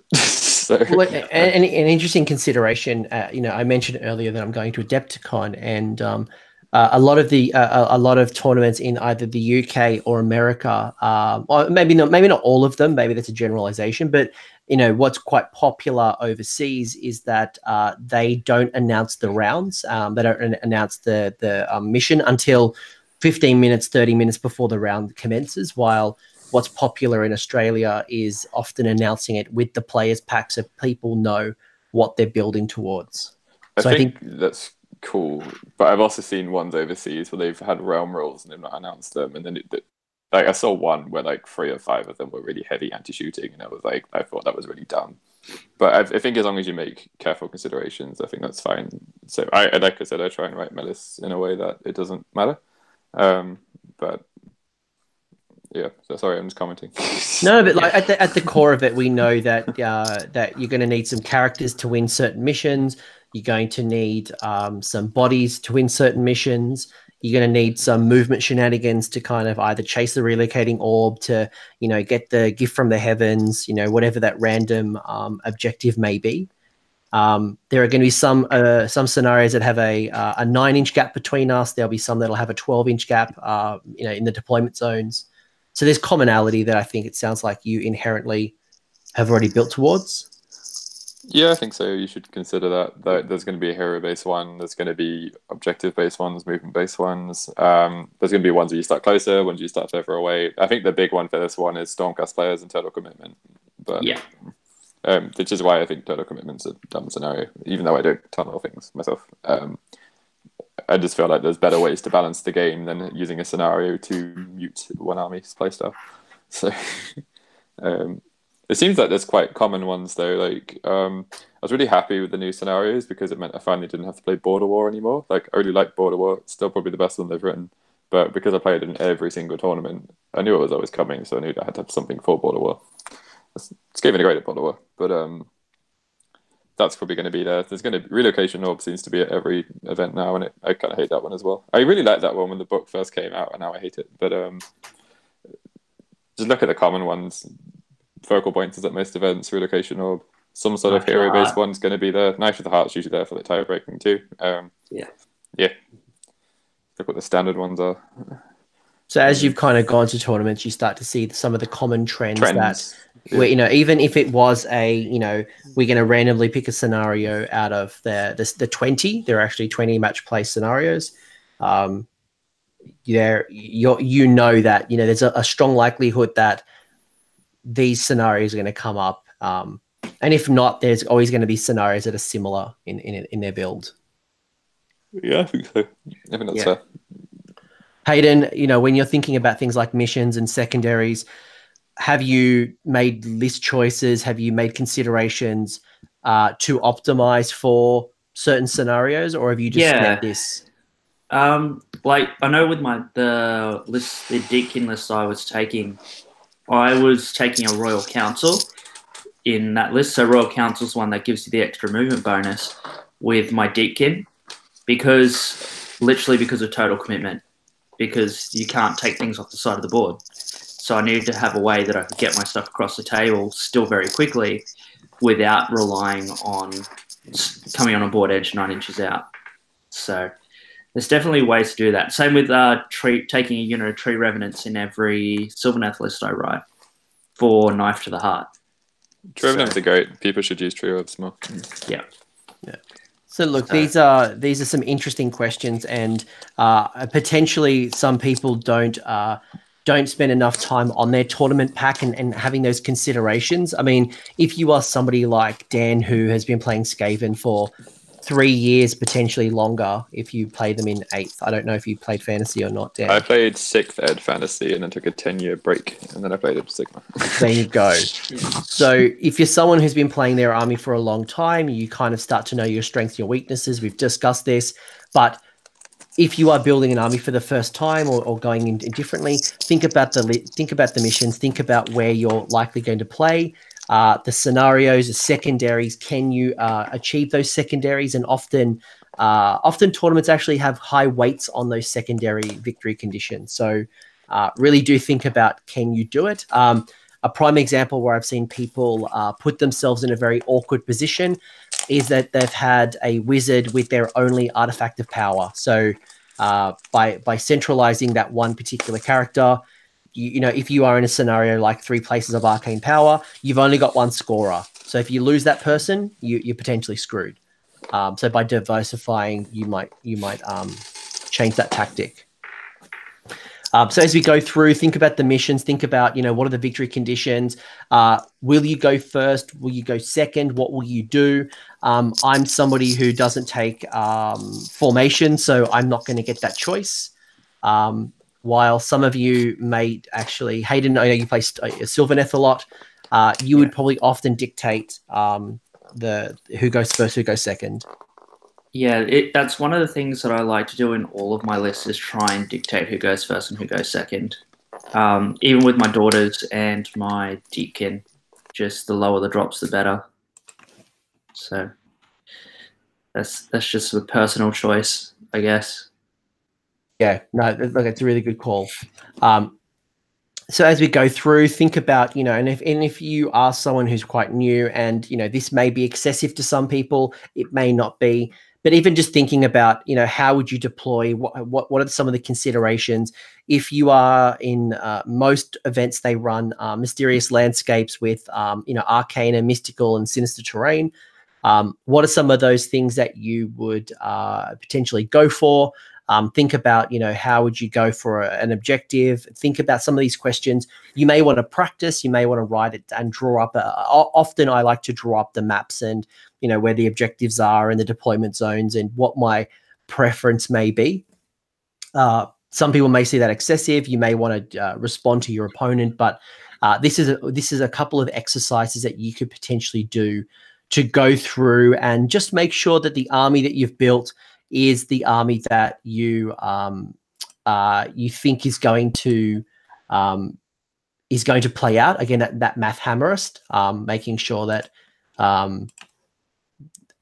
Well, an interesting consideration, I mentioned earlier that I'm going to Adepticon, and a lot of tournaments in either the UK or America, or maybe not all of them. Maybe that's a generalization, but what's quite popular overseas is that they don't announce the rounds. They don't announce the mission until 15 minutes, 30 minutes before the round commences. While what's popular in Australia is often announcing it with the players' pack, so people know what they're building towards. I think that's cool, but I've also seen ones overseas where they've had realm rules and they've not announced them, and then I saw one where 3 or 5 of them were really heavy anti-shooting, and I thought that was really dumb. But I think as long as you make careful considerations, I think that's fine. So like I said, I try and write my lists in a way that it doesn't matter. But yeah, so sorry, I'm just commenting. No, but at the core of it, we know that that you're going to need some characters to win certain missions. You're going to need some bodies to win certain missions. You're going to need some movement shenanigans to kind of either chase the relocating orb, to get the gift from the heavens, whatever that random objective may be. There are going to be some scenarios that have a 9-inch gap between us. There'll be some that'll have a 12-inch gap, in the deployment zones. So there's commonality that I think it sounds like you inherently have already built towards. Yeah, I think so. You should consider that there's going to be a hero-based one. There's going to be objective-based ones, movement-based ones. There's going to be ones where you start closer, ones where you start further away. I think the big one for this one is Stormcast players and total commitment. But which is why I think total commitment's a dumb scenario, even though I do tunnel things myself. I just feel like there's better ways to balance the game than using a scenario to mute one army's playstyle. So it seems like there's quite common ones though. Like I was really happy with the new scenarios because it meant I finally didn't have to play Border War anymore. Like I really like Border War. It's still probably the best one they've written. But because I played it in every single tournament, I knew it was always coming, so I knew I had to have something for Border War. Skaven are great at Border War, but that's probably going to be there. There's going to relocation orb seems to be at every event now, and I kind of hate that one as well. I really liked that one when the book first came out, and now I hate it. But just look at the common ones. Focal points is at most events. Relocation orb, some sort of hero-based one's going to be there. Knife of the Heart's usually there for the tie breaking too. Yeah. Look what the standard ones are. So as you've kind of gone to tournaments, you start to see some of the common trends. That, where, you know, even if it was a, you know, we're going to randomly pick a scenario out of the 20, there are actually 20 match play scenarios. You know that, you know, there's a strong likelihood that these scenarios are going to come up. And if not, there's always going to be scenarios that are similar in their build. Yeah, I think so. I think that's fair. Hayden, you know, when you're thinking about things like missions and secondaries, have you made list choices? Have you made considerations to optimize for certain scenarios, or have you just let this? Like I know with the Deakin list I was taking a Royal Council in that list. So Royal Council is one that gives you the extra movement bonus with my Deakin, because of total commitment. Because you can't take things off the side of the board. So I needed to have a way that I could get my stuff across the table still very quickly without relying on coming on a board edge 9 inches out. So there's definitely ways to do that. Same with taking a unit of Tree Revenants in every Sylvaneth list I write for Knife to the Heart. Tree Revenants are great. People should use Tree Orbs more. Yeah. So look, these are some interesting questions, and potentially some people don't spend enough time on their tournament pack and having those considerations. I mean, if you are somebody like Dan who has been playing Skaven for 3 years, potentially longer, if you play them in 8th. I don't know if you played Fantasy or not, Dan. I played 6th Ed Fantasy and then took a 10-year break, and then I played Sigmar. There you go. So if you're someone who's been playing their army for a long time, you kind of start to know your strengths, your weaknesses. We've discussed this. But if you are building an army for the first time or going in differently, think about the missions, think about where you're likely going to play. The scenarios, the secondaries, can you achieve those secondaries? And often tournaments actually have high weights on those secondary victory conditions. So really do think about, can you do it? A prime example where I've seen people put themselves in a very awkward position is that they've had a wizard with their only artifact of power. So by centralizing that one particular character, you know, if you are in a scenario like 3 places of arcane power, you've only got 1 scorer. So if you lose that person, you're potentially screwed. So by diversifying, you might change that tactic. So as we go through, think about the missions, think about, you know, what are the victory conditions? Will you go first? Will you go second? What will you do? I'm somebody who doesn't take formation, so I'm not going to get that choice. While some of you may actually, Hayden, I know you play Sylvaneth a lot. You would probably often dictate who goes first, who goes second. Yeah, that's one of the things that I like to do in all of my lists, is try and dictate who goes first and who goes second. Even with my daughters and my Deakin, just the lower the drops, the better. So that's just a personal choice, I guess. Yeah, no, look, it's a really good call. So as we go through, think about, you know, and if you are someone who's quite new, and, you know, this may be excessive to some people, it may not be, but even just thinking about, you know, how would you deploy? What are some of the considerations? If you are in most events, they run mysterious landscapes with, you know, arcane and mystical and sinister terrain. What are some of those things that you would potentially go for? Think about, how would you go for an objective? Think about some of these questions. You may want to practice. You may want to write it and draw up. Often I like to draw up the maps and, where the objectives are and the deployment zones and what my preference may be. Some people may see that excessive. You may want to respond to your opponent, but this is a couple of exercises that you could potentially do to go through and just make sure that the army that you've built is the army that you think is going to play out. Again, that math hammerist, making sure that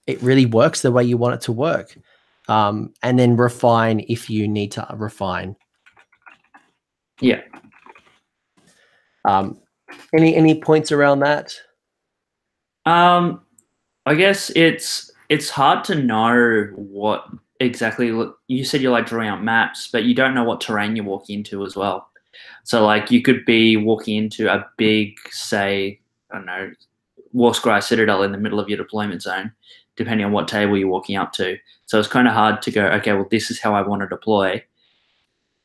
it really works the way you want it to work. And then refine if you need to refine. Yeah. Any points around that? I guess it's hard to know what exactly. You said you like drawing out maps, but you don't know what terrain you're walking into as well. So like you could be walking into a big, say, I don't know, Warscry Citadel in the middle of your deployment zone, depending on what table you're walking up to. So it's kind of hard to go, okay, well, this is how I want to deploy,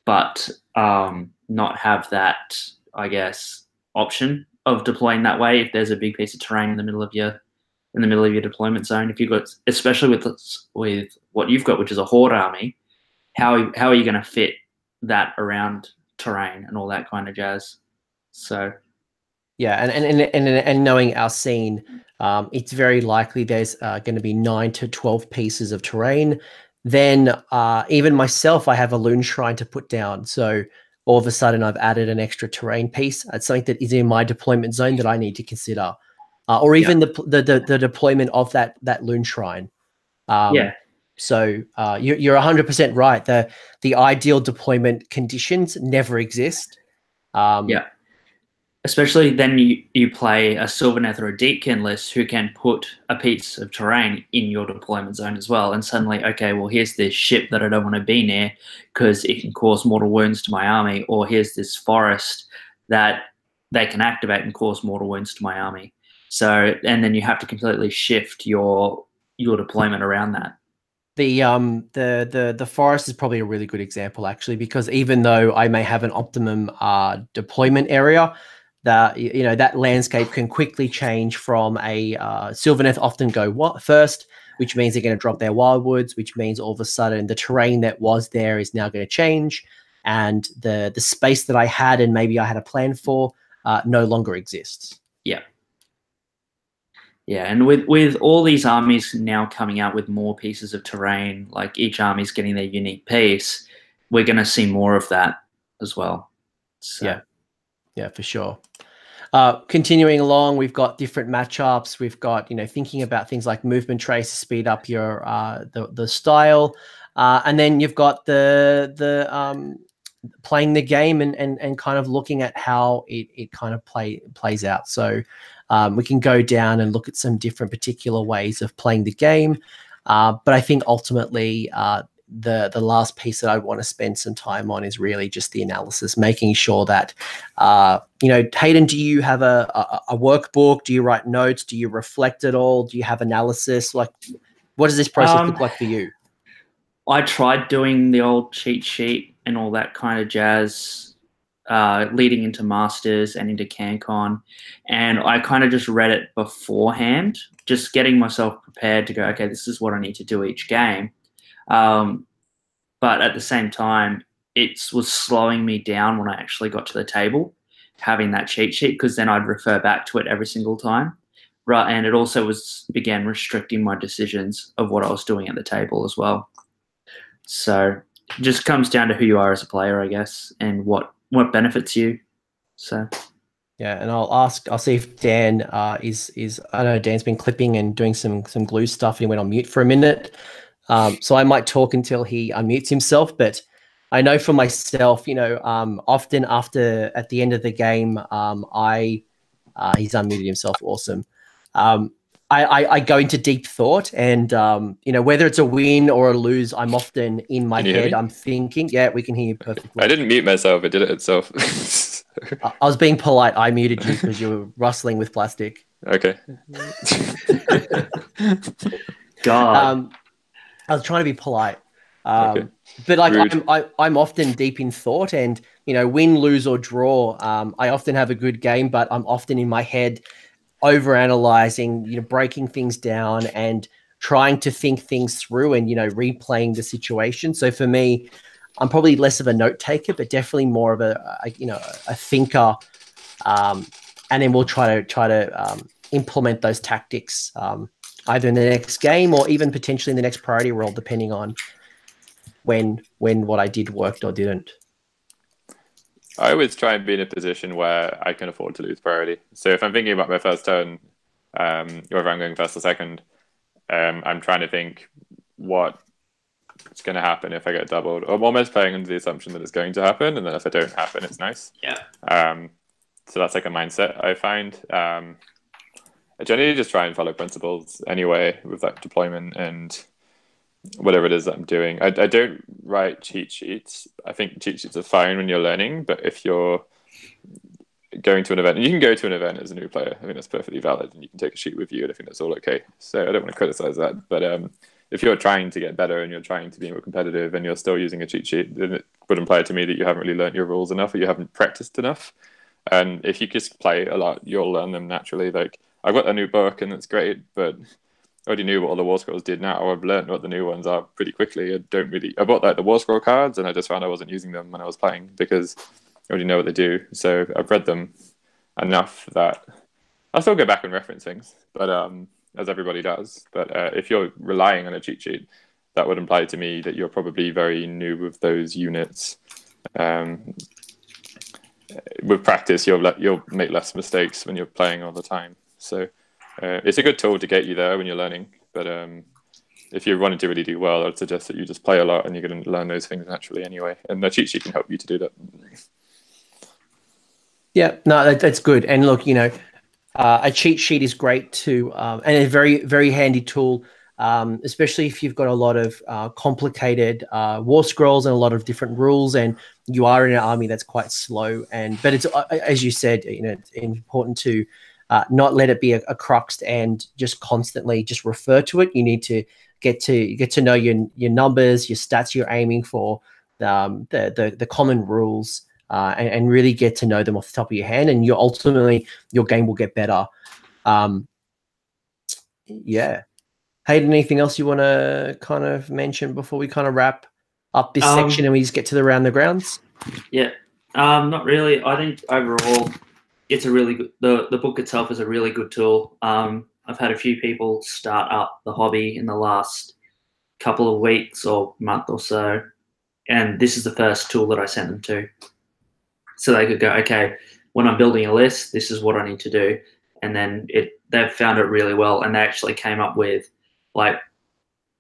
but not have that, I guess, option of deploying that way if there's a big piece of terrain in the middle of your deployment zone. If you've got, especially with what you've got, which is a horde army, how are you going to fit that around terrain and all that kind of jazz? So yeah, and knowing our scene, it's very likely there's going to be 9 to 12 pieces of terrain. Then even myself, I have a loon shrine to put down. So all of a sudden I've added an extra terrain piece. It's something that is in my deployment zone that I need to consider. Or even the deployment of that loon shrine. So you're 100% right. The ideal deployment conditions never exist. Especially then you play a Sylvaneth or a Deepkin list who can put a piece of terrain in your deployment zone as well. And suddenly, okay, well, here's this ship that I don't want to be near because it can cause mortal wounds to my army. Or here's this forest that they can activate and cause mortal wounds to my army. So, and then you have to completely shift your deployment around that. The forest is probably a really good example, actually, because even though I may have an optimum deployment area, that landscape can quickly change from a Sylvaneth often go first, which means they're going to drop their wildwoods, which means all of a sudden the terrain that was there is now going to change, and the space that I had and maybe I had a plan for no longer exists. Yeah, and with all these armies now coming out with more pieces of terrain, like each army's getting their unique piece, we're going to see more of that as well. So. Yeah, for sure. Continuing along, we've got different matchups. We've got, thinking about things like movement trace to speed up your the style, and then you've got the playing the game and kind of looking at how it kind of plays out. So we can go down and look at some different particular ways of playing the game, but I think ultimately the last piece that I want to spend some time on is really just the analysis, making sure that, Hayden, do you have a workbook? Do you write notes? Do you reflect at all? Do you have analysis? Like, what does this process look like for you? I tried doing the old cheat sheet and all that kind of jazz leading into Masters and into CanCon, and I kind of just read it beforehand, just getting myself prepared to go, okay, this is what I need to do each game. But at the same time, it was slowing me down when I actually got to the table, having that cheat sheet, because then I'd refer back to it every single time. Right, and it also began restricting my decisions of what I was doing at the table as well. So it just comes down to who you are as a player, I guess, and what benefits you. So yeah, and I'll see if Dan is I know Dan's been clipping and doing some glue stuff, and he went on mute for a minute. So I might talk until he unmutes himself, but I know for myself, often at the end of the game, he's unmuted himself. Awesome. I go into deep thought, and whether it's a win or a lose, I'm often in my head. I'm thinking, yeah, we can hear you perfectly. I didn't mute myself; it did it itself. I was being polite. I muted you because you were rustling with plastic. Okay. God. I was trying to be polite. Okay. But like Rude. I'm often deep in thought, and win, lose or draw, I often have a good game, but I'm often in my head over analyzing, breaking things down and trying to think things through and replaying the situation. So for me, I'm probably less of a note taker, but definitely more of a thinker. And then we'll try to implement those tactics either in the next game or even potentially in the next priority roll, depending on when what I did worked or didn't. I always try and be in a position where I can afford to lose priority. So if I'm thinking about my first turn, or if I'm going first or second, I'm trying to think what's going to happen if I get doubled. I'm almost playing under the assumption that it's going to happen, and then if it don't happen, it's nice. Yeah. So that's like a mindset I find. I generally just try and follow principles anyway with like deployment and whatever it is that I'm doing. I don't write cheat sheets. I think cheat sheets are fine when you're learning, but if you're going to an event, and you can go to an event as a new player, I think that's perfectly valid, and you can take a sheet with you, and I think that's all okay. So I don't want to criticize that, but if you're trying to get better and you're trying to be more competitive and you're still using a cheat sheet, then it would imply to me that you haven't really learned your rules enough or you haven't practiced enough. And if you just play a lot, you'll learn them naturally. Like, I've got a new book and it's great, but I already knew what all the War Scrolls did now. I've learned what the new ones are pretty quickly. I bought like the War Scroll cards and I just found I wasn't using them when I was playing because I already know what they do. So I've read them enough that I'll still go back and reference things, but as everybody does. But if you're relying on a cheat sheet, that would imply to me that you're probably very new with those units. With practice, you'll make less mistakes when you're playing all the time. So it's a good tool to get you there when you're learning. But if you're wanting to really do well, I'd suggest that you just play a lot and you're going to learn those things naturally anyway. And the cheat sheet can help you to do that. Yeah, no, that's good. And look, a cheat sheet is great too, and a very, very handy tool, especially if you've got a lot of complicated war scrolls and a lot of different rules, and you are in an army that's quite slow. But it's, as you said, it's important to not let it be a crux and just constantly just refer to it. You need to get to know your numbers, your stats you're aiming for, the common rules. And really get to know them off the top of your hand, and ultimately your game will get better. Yeah. Hayden, anything else you want to kind of mention before we kind of wrap up this section and we just get to the round the grounds? Yeah, not really. I think overall it's a really good, the book itself is a really good tool. I've had a few people start up the hobby in the last couple of weeks or month or so, and this is the first tool that I sent them to. So they could go, okay, when I'm building a list, this is what I need to do. And then they've found it really well. And they actually came up with, like,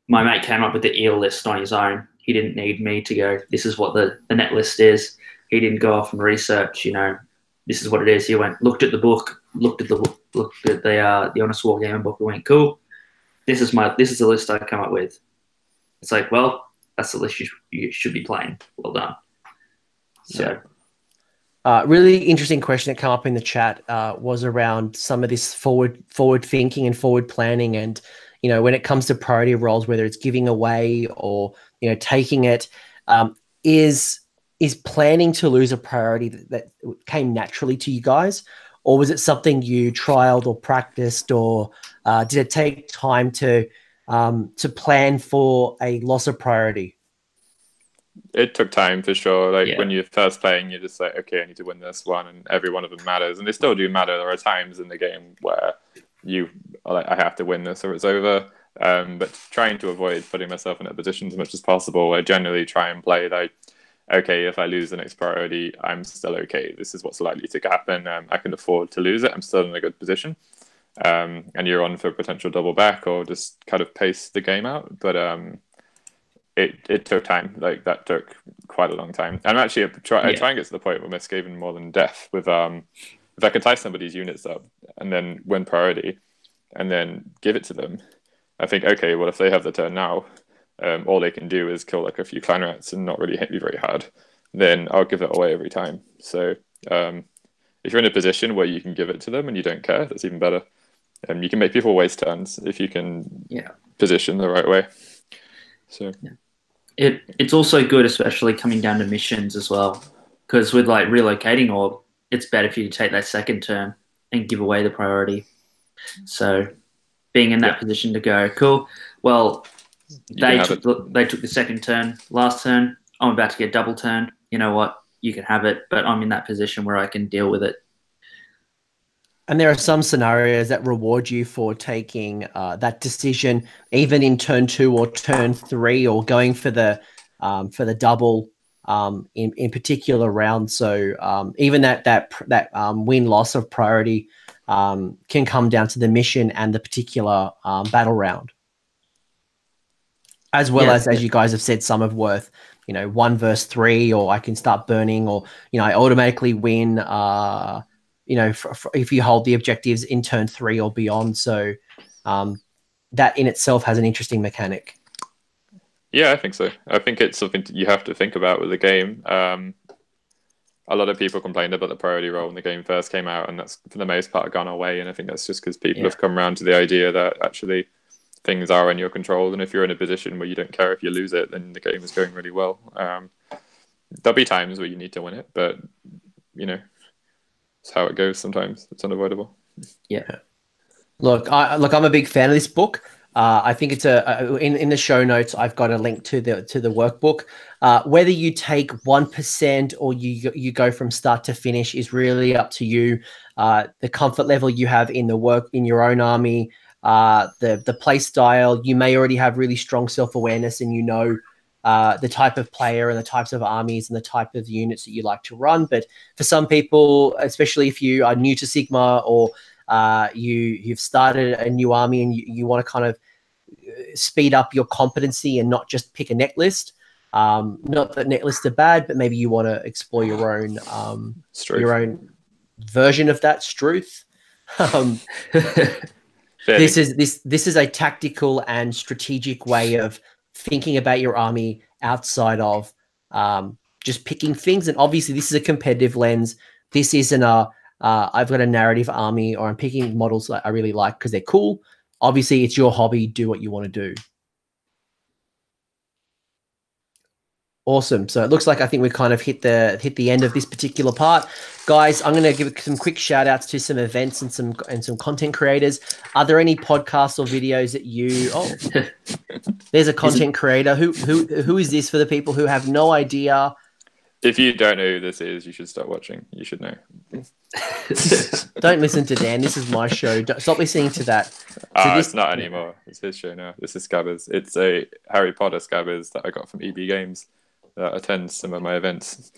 my mate came up with the eel list on his own. He didn't need me to go, this is what the net list is. He didn't go off and research, this is what it is. He went, looked at the book, looked at the Honest Wargamers book and went, cool, this is the list I've come up with. It's like, well, that's the list you should be playing. Well done. So. Yeah. Really interesting question that came up in the chat was around some of this forward thinking and forward planning, and when it comes to priority roles, whether it's giving away or taking it, is planning to lose a priority that came naturally to you guys, or was it something you trialed or practiced, or did it take time to plan for a loss of priority? It took time for sure. When you're first playing, you're just like, okay, I need to win this one, and every one of them matters, and they still do matter. There are times in the game where you are like, I have to win this or it's over. But trying to avoid putting myself in that position as much as possible, I generally try and play like, okay, if I lose the next priority, I'm still okay. This is what's likely to happen. I can afford to lose it. I'm still in a good position. And you're on for potential double back or just kind of pace the game out. But it took time. Like, that took quite a long time. And actually, I try and get to the point where my Skaven more than death with if I can tie somebody's units up and then win priority and then give it to them, I think, okay, well, if they have the turn now, all they can do is kill like a few clan rats and not really hit me very hard, then I'll give it away every time. So if you're in a position where you can give it to them and you don't care, that's even better. You can make people waste turns if you can position the right way. So It's also good, especially coming down to missions as well, because with like relocating orb, it's better for you to take that second turn and give away the priority. So being in that position to go, cool. Well, they took the second turn last turn. I'm about to get double turn. You know what? You can have it, but I'm in that position where I can deal with it. And there are some scenarios that reward you for taking that decision, even in turn 2 or turn 3, or going for the double in particular rounds. So even that win loss of priority can come down to the mission and the particular battle round, as well as you guys have said, some have worth 1 versus 3, or I can start burning, or I automatically win. If you hold the objectives in turn 3 or beyond. So that in itself has an interesting mechanic. Yeah, I think so. I think it's something you have to think about with the game. A lot of people complained about the priority roll when the game first came out, and that's for the most part gone away. And I think that's just because people have come around to the idea that actually things are in your control, and if you're in a position where you don't care if you lose it, then the game is going really well. There'll be times where you need to win it, but it's how it goes sometimes. It's unavoidable. Yeah. Look, I'm a big fan of this book. I think it's in the show notes, I've got a link to the workbook. Whether you take 1% or you go from start to finish is really up to you. The comfort level you have in the work in your own army, the play style, you may already have really strong self-awareness, and the type of player and the types of armies and the type of units that you like to run. But for some people, especially if you are new to Sigmar, or you've started a new army and you want to kind of speed up your competency and not just pick a net list. Not that net lists are bad, but maybe you want to explore your own version of that Struth. This is a tactical and strategic way of thinking about your army outside of just picking things. And obviously this is a competitive lens. This isn't I've got a narrative army, or I'm picking models that I really like because they're cool. Obviously it's your hobby. Do what you want to do. Awesome. So it looks like I think we kind of hit the end of this particular part. Guys, I'm going to give some quick shout outs to some events and some content creators. Are there any podcasts or videos that there's a content creator. Who is this for the people who have no idea? If you don't know who this is, you should start watching. You should know. Don't listen to Dan. This is my show. Stop listening to that. It's not anymore. It's his show now. This is Scabbers. It's a Harry Potter Scabbers that I got from EB Games that attends some of my events.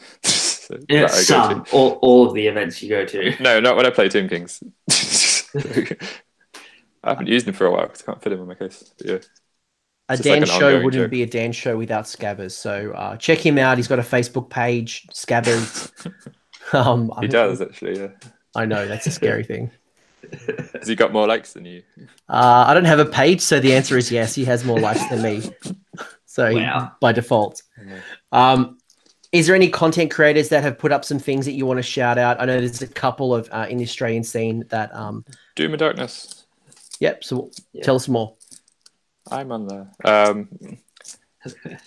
All of the events you go to. No, not when I play Tomb Kings. I haven't used him for a while because I can't fit him in my case. But yeah. A Dan show wouldn't be a Dan show without Scabbers. So check him out. He's got a Facebook page, Scabbers. He does, actually, yeah. I know, that's a scary thing. Has he got more likes than you? I don't have a page, so the answer is yes. He has more likes than me. So by default. Is there any content creators that have put up some things that you want to shout out? I know there's a couple of in the Australian scene that... Doom and Darkness. Yep, so tell us more. I'm on there.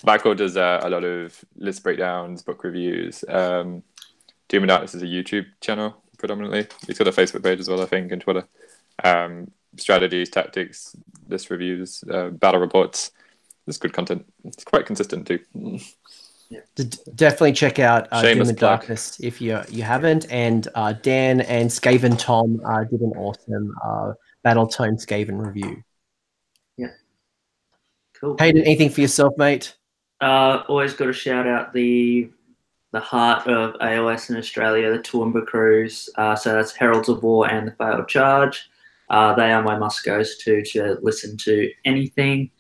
Michael does a lot of list breakdowns, book reviews. Doom and Darkness is a YouTube channel predominantly. He's got a Facebook page as well, I think, and Twitter. Strategies, tactics, list reviews, battle reports. It's good content. It's quite consistent too. Yeah. Definitely check out Doom and plug. Darkness if you haven't. And Dan and Skaven Tom did an awesome Battle Tome Skaven review. Yeah. Cool. Hayden, anything for yourself, mate? Always got to shout out the heart of AOS in Australia, the Toowoomba crews. So that's Heralds of War and the Failed Charge. They are my must-goes to listen to anything.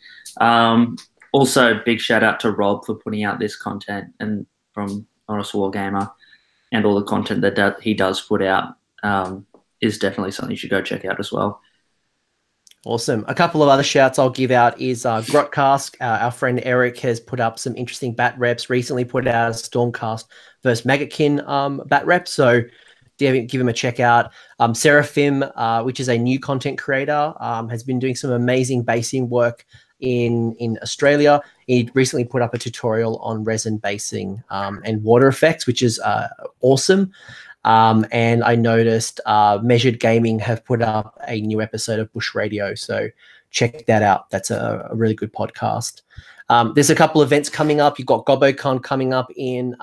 Also, big shout-out to Rob for putting out this content, and from Honest Wargamer, and all the content that he does put out is definitely something you should go check out as well. Awesome. A couple of other shouts I'll give out is Grotcast. Our friend Eric has put up some interesting bat reps, recently put out a Stormcast versus BADGACON bat rep. So give him a check out. Seraphim, which is a new content creator, has been doing some amazing basing work in Australia. he recently put up a tutorial on resin basing and water effects, which is awesome. And I noticed Measured Gaming have put up a new episode of Bush Radio, so check that out. That's a really good podcast. There's a couple events coming up. You've got GOBBOCON coming up in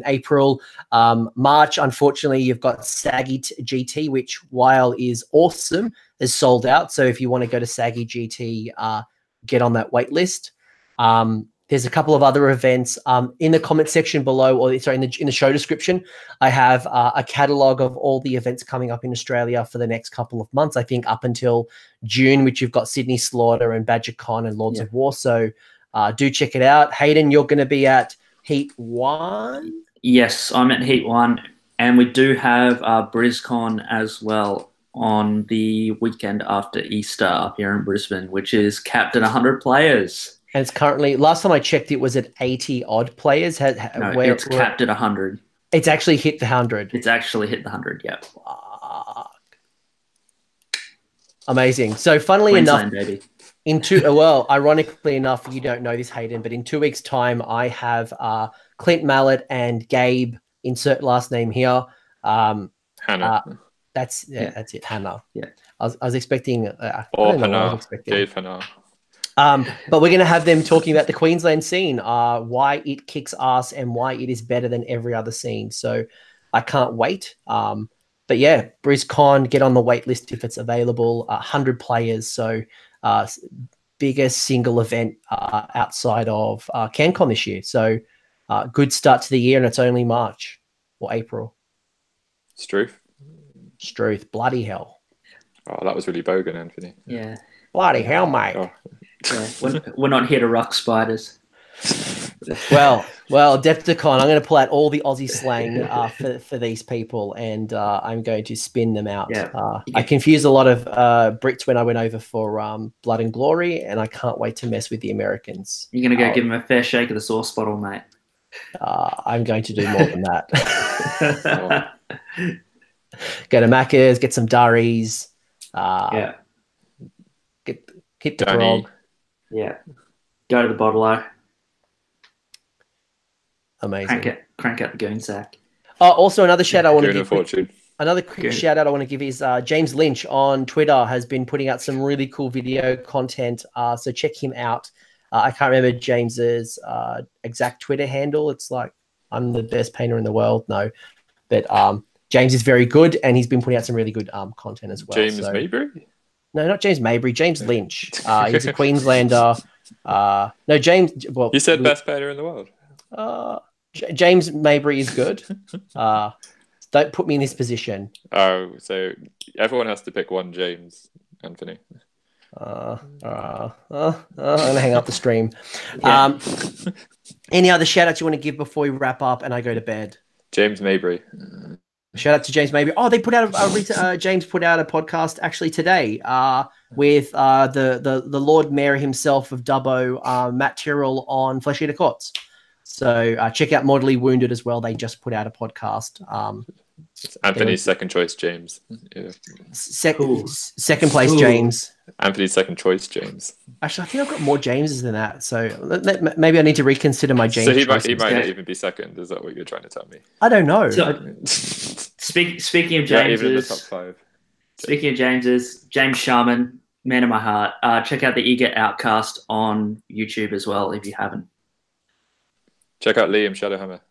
April. March, unfortunately, you've got Saggy GT, which, while is awesome, is sold out. So if you want to go to Saggy GT, get on that wait list. There's a couple of other events in the comment section below, or sorry, in the show description. I have a catalog of all the events coming up in Australia for the next couple of months. I think up until June, which you've got Sydney Slaughter and BADGACON and Lords of War. So do check it out. Hayden, you're going to be at Heat 1? Yes, I'm at Heat 1, and we do have Briscon as well on the weekend after Easter up here in Brisbane, which is capped at 100 players. And it's currently, last time I checked, it was at 80 odd players. It's capped at 100. It's actually hit the 100. It's actually hit the 100, yeah. Amazing. So funnily Queensland, enough, baby. Well, ironically enough, you don't know this, Hayden, but in 2 weeks' time, I have Clint Mallet and Gabe, insert last name here. Hannah. That's it, Hannah. Yeah. I was expecting. Hannah. Gabe Hannah. But we're going to have them talking about the Queensland scene, why it kicks ass and why it is better than every other scene. So I can't wait. But yeah, Briscon, get on the wait list if it's available. 100 players, so biggest single event outside of CanCon this year. So good start to the year, and it's only March or April. Struth, bloody hell. Oh, that was really bogan, Anthony. Yeah. Bloody hell, mate. Oh. Yeah, we're not here to rock spiders. Well, Adepticon, I'm going to pull out all the Aussie slang for these people, and I'm going to spin them out. Yeah. I confused a lot of Brits when I went over for Blood and Glory, and I can't wait to mess with the Americans. You're going to go give them a fair shake of the sauce bottle, mate. I'm going to do more than that. Go to Macca's, get some durries. Hit the grog. Yeah. Go to the bottle-o. Amazing. Crank out the goon sack. Also, another shout out I want to give. Fortune. Another quick shout out I want to give is James Lynch on Twitter has been putting out some really cool video content. So check him out. I can't remember James's exact Twitter handle. It's like, I'm the best painter in the world. No, but James is very good, and he's been putting out some really good content as well. James Maybury? No, not James Maybury. James Lynch. He's a Queenslander. No, James. Well, you said best painter in the world. James Maybury is good. Don't put me in this position. Oh, so everyone has to pick one James, Anthony. I'm gonna hang up the stream. Yeah. Any other shout outs you want to give before we wrap up and I go to bed? James Maybury. Shout out to James Maybury. Oh, they put out James put out a podcast actually today with the Lord Mayor himself of Dubbo, Matt Tyrrell, on Flesh Eater Courts. So check out Mortally Wounded as well. They just put out a podcast. Anthony's second choice, James. Yeah. Second place, James. Anthony's second choice, James. Actually, I think I've got more Jameses than that. So maybe I need to reconsider my James. So he might not even be second. Is that what you're trying to tell me? I don't know. So, speaking of Jameses, even the top 5. Speaking of Jameses, James Sharman, man of my heart. Check out the Eager Outcast on YouTube as well if you haven't. Check out Liam Shadowhammer.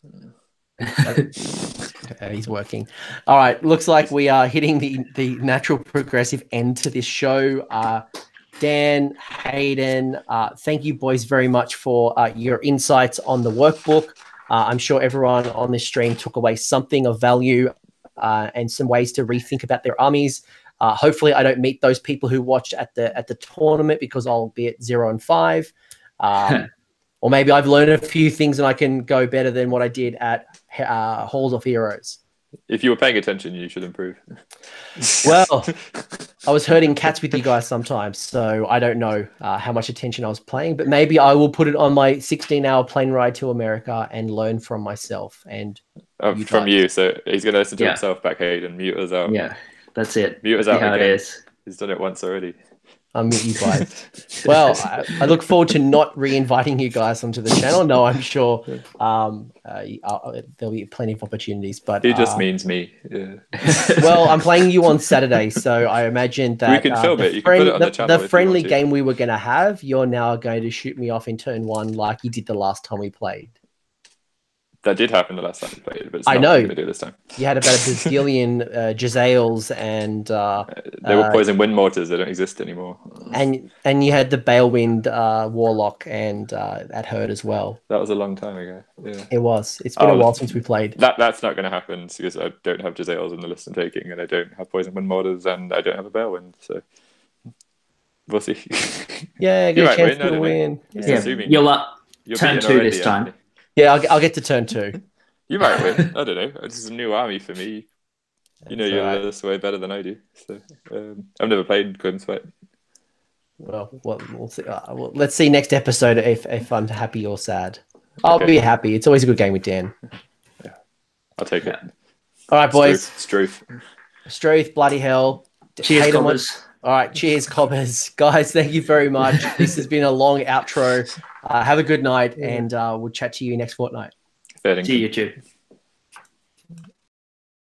He's working. All right. Looks like we are hitting the natural progressive end to this show. Dan, Hayden, thank you boys very much for your insights on the workbook. I'm sure everyone on this stream took away something of value and some ways to rethink about their armies. Hopefully I don't meet those people who watched at the tournament because I'll be at 0 and 5. Or maybe I've learned a few things and I can go better than what I did at Halls of Heroes. If you were paying attention, you should improve. Well, I was herding cats with you guys sometimes, so I don't know how much attention I was paying, but maybe I will put it on my 16-hour plane ride to America and learn from myself. And from you, so he's going to listen to himself back, Hayden. Mute us out. Yeah, that's it. Mute us out again. It is. He's done it once already. I'll mute you guys. Well, I look forward to not re-inviting you guys onto the channel. No, I'm sure there'll be plenty of opportunities. But It just means me. Yeah. Well, I'm playing you on Saturday, so I imagine that we can film it. You can put it on the channel. The friendly game we were going to have, you're now going to shoot me off in turn 1 like you did the last time we played. That did happen the last time we played, but it's I not know. going to do this time. You had about a bazillion Jezzails and they were poison wind mortars. They don't exist anymore. And you had the Balewind Warlock, and that hurt as well. That was a long time ago. Yeah, it was. It's been a while since we played. That's not going to happen because I don't have Jezzails in the list I'm taking, and I don't have poison wind mortars, and I don't have a Balewind. So we'll see. Yeah, get a chance to win. Yeah. You'll turn 2 this time. Anthony. Yeah, I'll get to turn 2. You might win. I don't know. This is a new army for me. You know you're this way better than I do. So I've never played Golden Sweat. Well, we'll see. Let's see next episode if I'm happy or sad. I'll be happy. It's always a good game with Dan. Yeah, I'll take it. All right, boys. Struth. Bloody hell. Cheers, Cobbers. All right, cheers, Cobbers. Guys, thank you very much. This has been a long outro. Have a good night, and we'll chat to you next fortnight. See you, YouTube.